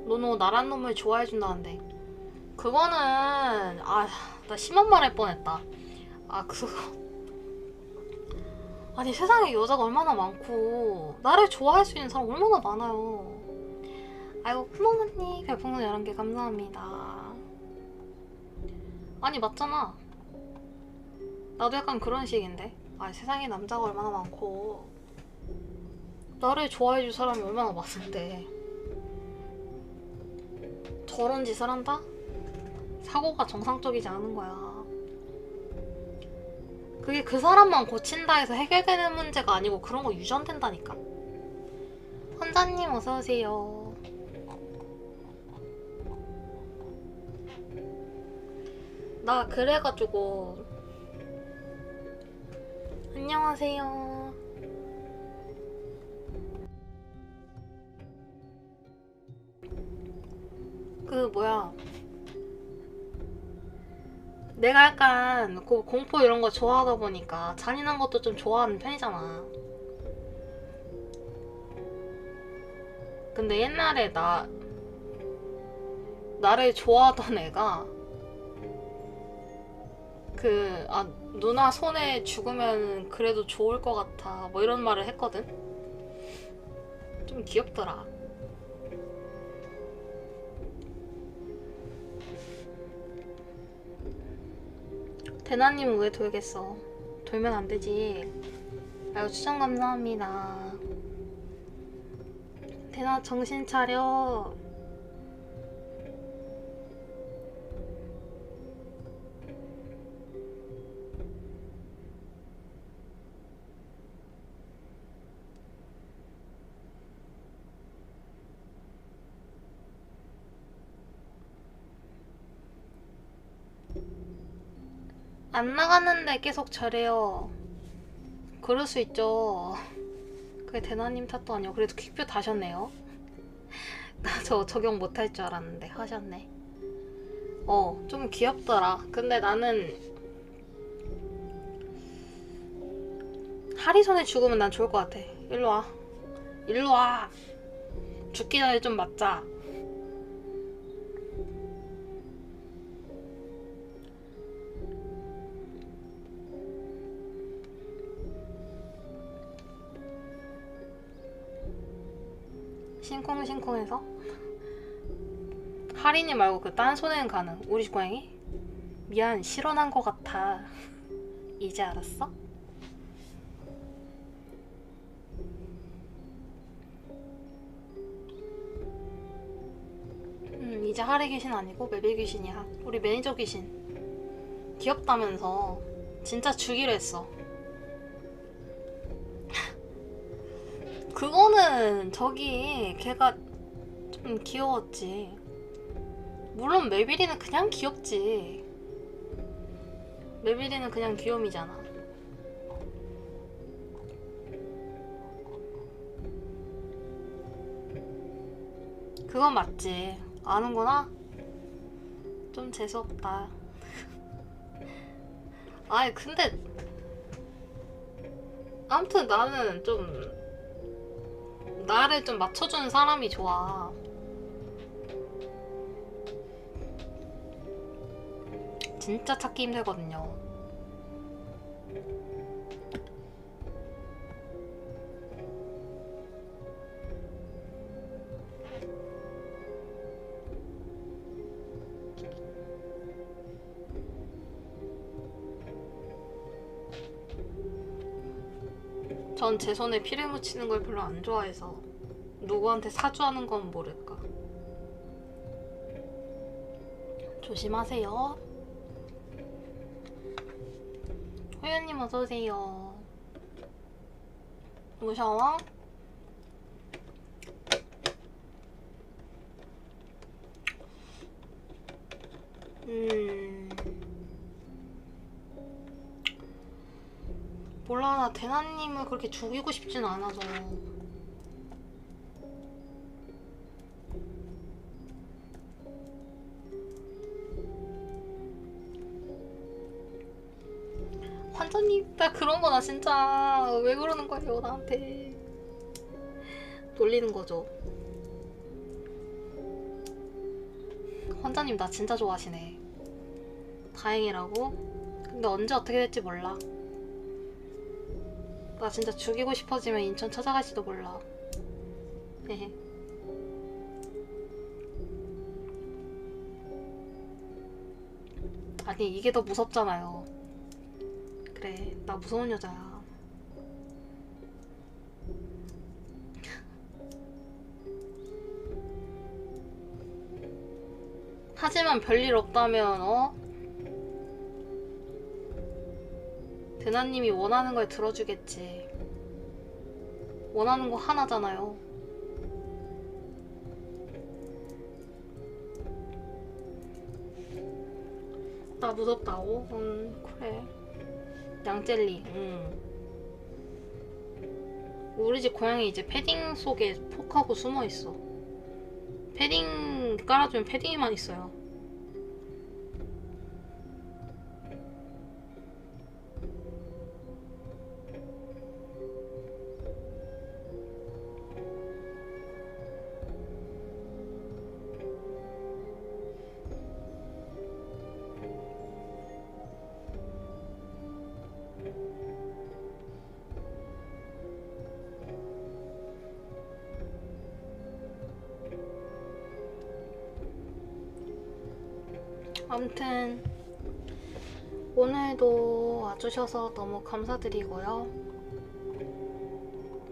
너는 나란 놈을 좋아해준다는데. 그거는 나 심한 말 할 뻔했다. 그거 아니 세상에 여자가 얼마나 많고 나를 좋아할 수 있는 사람 얼마나 많아요. 아이고 큰 언니 별풍선 11개 감사합니다. 아니 맞잖아. 나도 약간 그런 식인데. 세상에 남자가 얼마나 많고 나를 좋아해줄 사람이 얼마나 많은데 저런 짓을 한다? 사고가 정상적이지 않은 거야. 그게 그 사람만 고친다 해서 해결되는 문제가 아니고 그런 거 유전된다니까. 혼자님 어서오세요. 나 그래가지고 안녕하세요. 그 뭐야, 내가 약간 공포 이런 거 좋아하다 보니까 잔인한 것도 좀 좋아하는 편이잖아. 근데 옛날에 나를 좋아하던 애가 누나 손에 죽으면 그래도 좋을 것 같아 뭐 이런 말을 했거든. 좀 귀엽더라. 대나님은 왜 돌겠어? 돌면 안 되지. 아유 추천 감사합니다. 대나 정신 차려. 안 나갔는데 계속 저래요. 그럴 수 있죠. 그게 대나님 탓도 아니고. 그래도 퀵뷰 다셨네요. 나 저 적용 못할 줄 알았는데 하셨네. 좀 귀엽더라. 근데 나는 하리 손에 죽으면 난 좋을 것 같아. 일로와. 일로와. 죽기 전에 좀 맞자. 싱콩싱콩해서? 하린이 말고 그 딴 손에는 가능. 우리 집 고양이? 미안 실언한 것 같아. 이제 알았어? 이제 하리 귀신 아니고 메빌 귀신이야. 우리 매니저 귀신. 귀엽다면서. 진짜 주기로 했어. 그거는 걔가 좀 귀여웠지. 물론 메빌이는 그냥 귀엽지. 메빌이는 그냥 귀요미잖아. 그건 맞지. 아는구나? 좀 재수없다. 근데 아무튼 나는 좀 나를 좀 맞춰주는 사람이 좋아. 진짜 찾기 힘들거든요. 전 제 손에 피를 묻히는 걸 별로 안 좋아해서 누구한테 사주하는 건 모를까. 조심하세요. 호연님 어서오세요. 무서워? 몰라, 나 대나님을 그렇게 죽이고 싶진 않아서. 환자님, 나 그런 거 나 진짜 왜 그러는 거예요, 나한테. 놀리는 거죠. 환자님 나 진짜 좋아하시네. 다행이라고? 근데 언제 어떻게 될지 몰라. 나 진짜 죽이고 싶어지면 인천 찾아갈지도 몰라. 헤헤. 아니, 이게 더 무섭잖아요. 그래, 나 무서운 여자야. 하지만 별일 없다면, 대나님이 원하는 걸 들어주겠지. 원하는 거 하나잖아요. 나 무섭다고? 그래. 양젤리, 우리 집 고양이 이제 패딩 속에 폭하고 숨어있어. 패딩 깔아주면 패딩에만 있어요. 아무튼 오늘도 와주셔서 너무 감사드리고요.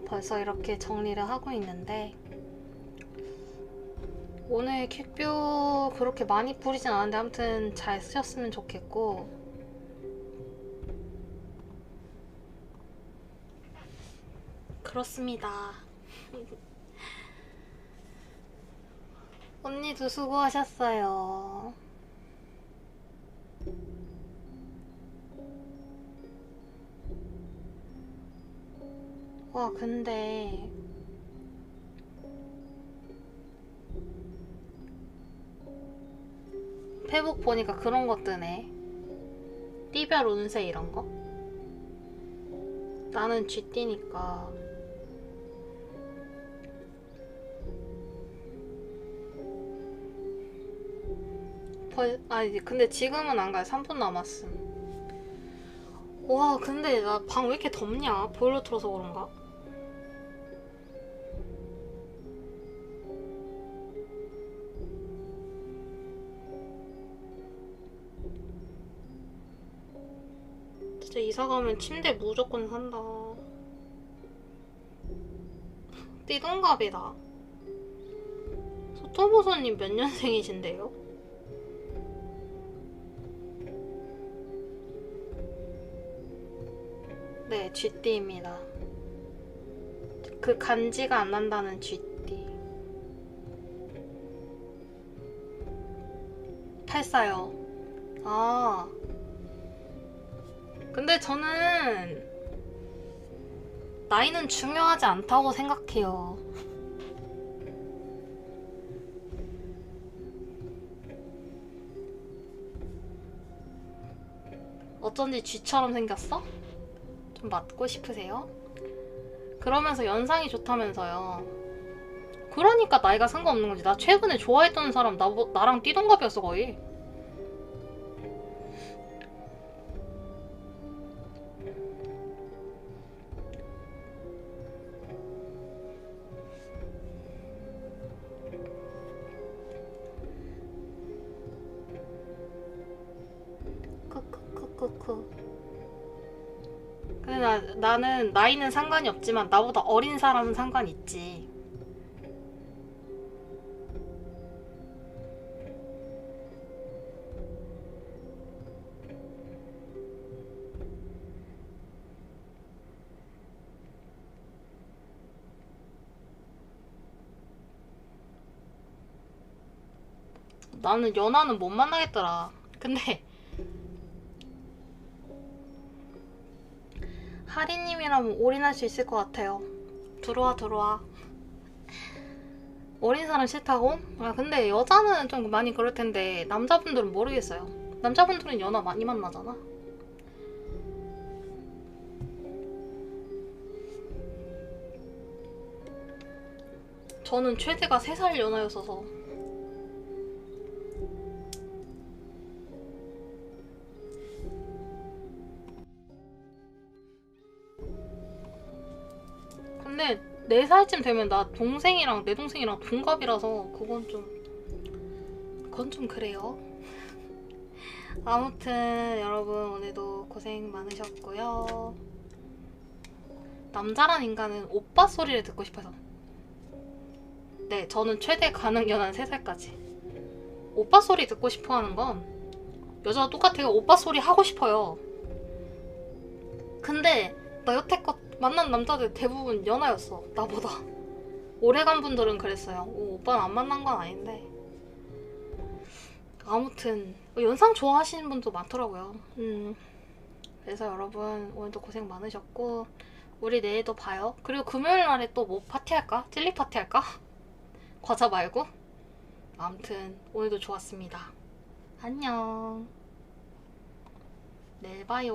벌써 이렇게 정리를 하고 있는데 오늘 퀵뷰 그렇게 많이 뿌리진 않았는데 아무튼 잘 쓰셨으면 좋겠고, 그렇습니다. 언니도 수고하셨어요. 와, 근데 페북 보니까 그런 거 뜨네. 띠별 운세 이런 거. 나는 쥐띠니까. 아니, 근데 지금은 안 가요. 3분 남았음. 와, 근데 나 방 왜 이렇게 덥냐? 보일러 틀어서 그런가? 진짜 이사 가면 침대 무조건 산다. 띠동갑이다. 소토보소님 몇 년생이신데요? 네, 쥐띠입니다. 그 간지가 안 난다는 쥐띠. 84요. 아. 근데 저는 나이는 중요하지 않다고 생각해요. 어쩐지 쥐처럼 생겼어? 좀 맞고 싶으세요? 그러면서 연상이 좋다면서요. 그러니까 나이가 상관없는 거지. 나 최근에 좋아했던 사람 나랑 띠동갑이었어 거의. 크크크크크. 근데 나는 나이는 상관이 없지만 나보다 어린 사람은 상관이 있지. 나는 연하는 못 만나겠더라. 근데 하리님이라면 올인할 수 있을 것 같아요. 들어와. 어린 사람 싫다고? 아 근데 여자는 좀 많이 그럴 텐데 남자분들은 모르겠어요. 남자분들은 연하 많이 만나잖아. 저는 최대가 3살 연하였어서. 근데 4살쯤 되면 나 동생이랑 내 동생이랑 동갑이라서 그건 좀 그래요. 아무튼 여러분 오늘도 고생 많으셨고요. 남자란 인간은 오빠 소리를 듣고 싶어서. 네, 저는 최대 가능 연한 3살까지. 오빠 소리 듣고 싶어 하는 건 여자가 똑같아요. 오빠 소리 하고 싶어요. 근데 나 여태껏 만난 남자들 대부분 연하였어. 나보다. 오래간 분들은 그랬어요. 오빠는 안 만난 건 아닌데. 아무튼 연상 좋아하시는 분도 많더라고요. 그래서 여러분 오늘도 고생 많으셨고 우리 내일도 봐요. 그리고 금요일 날에 또 뭐 파티할까? 찔리 파티할까? 과자 말고? 아무튼 오늘도 좋았습니다. 안녕. 내일 봐요.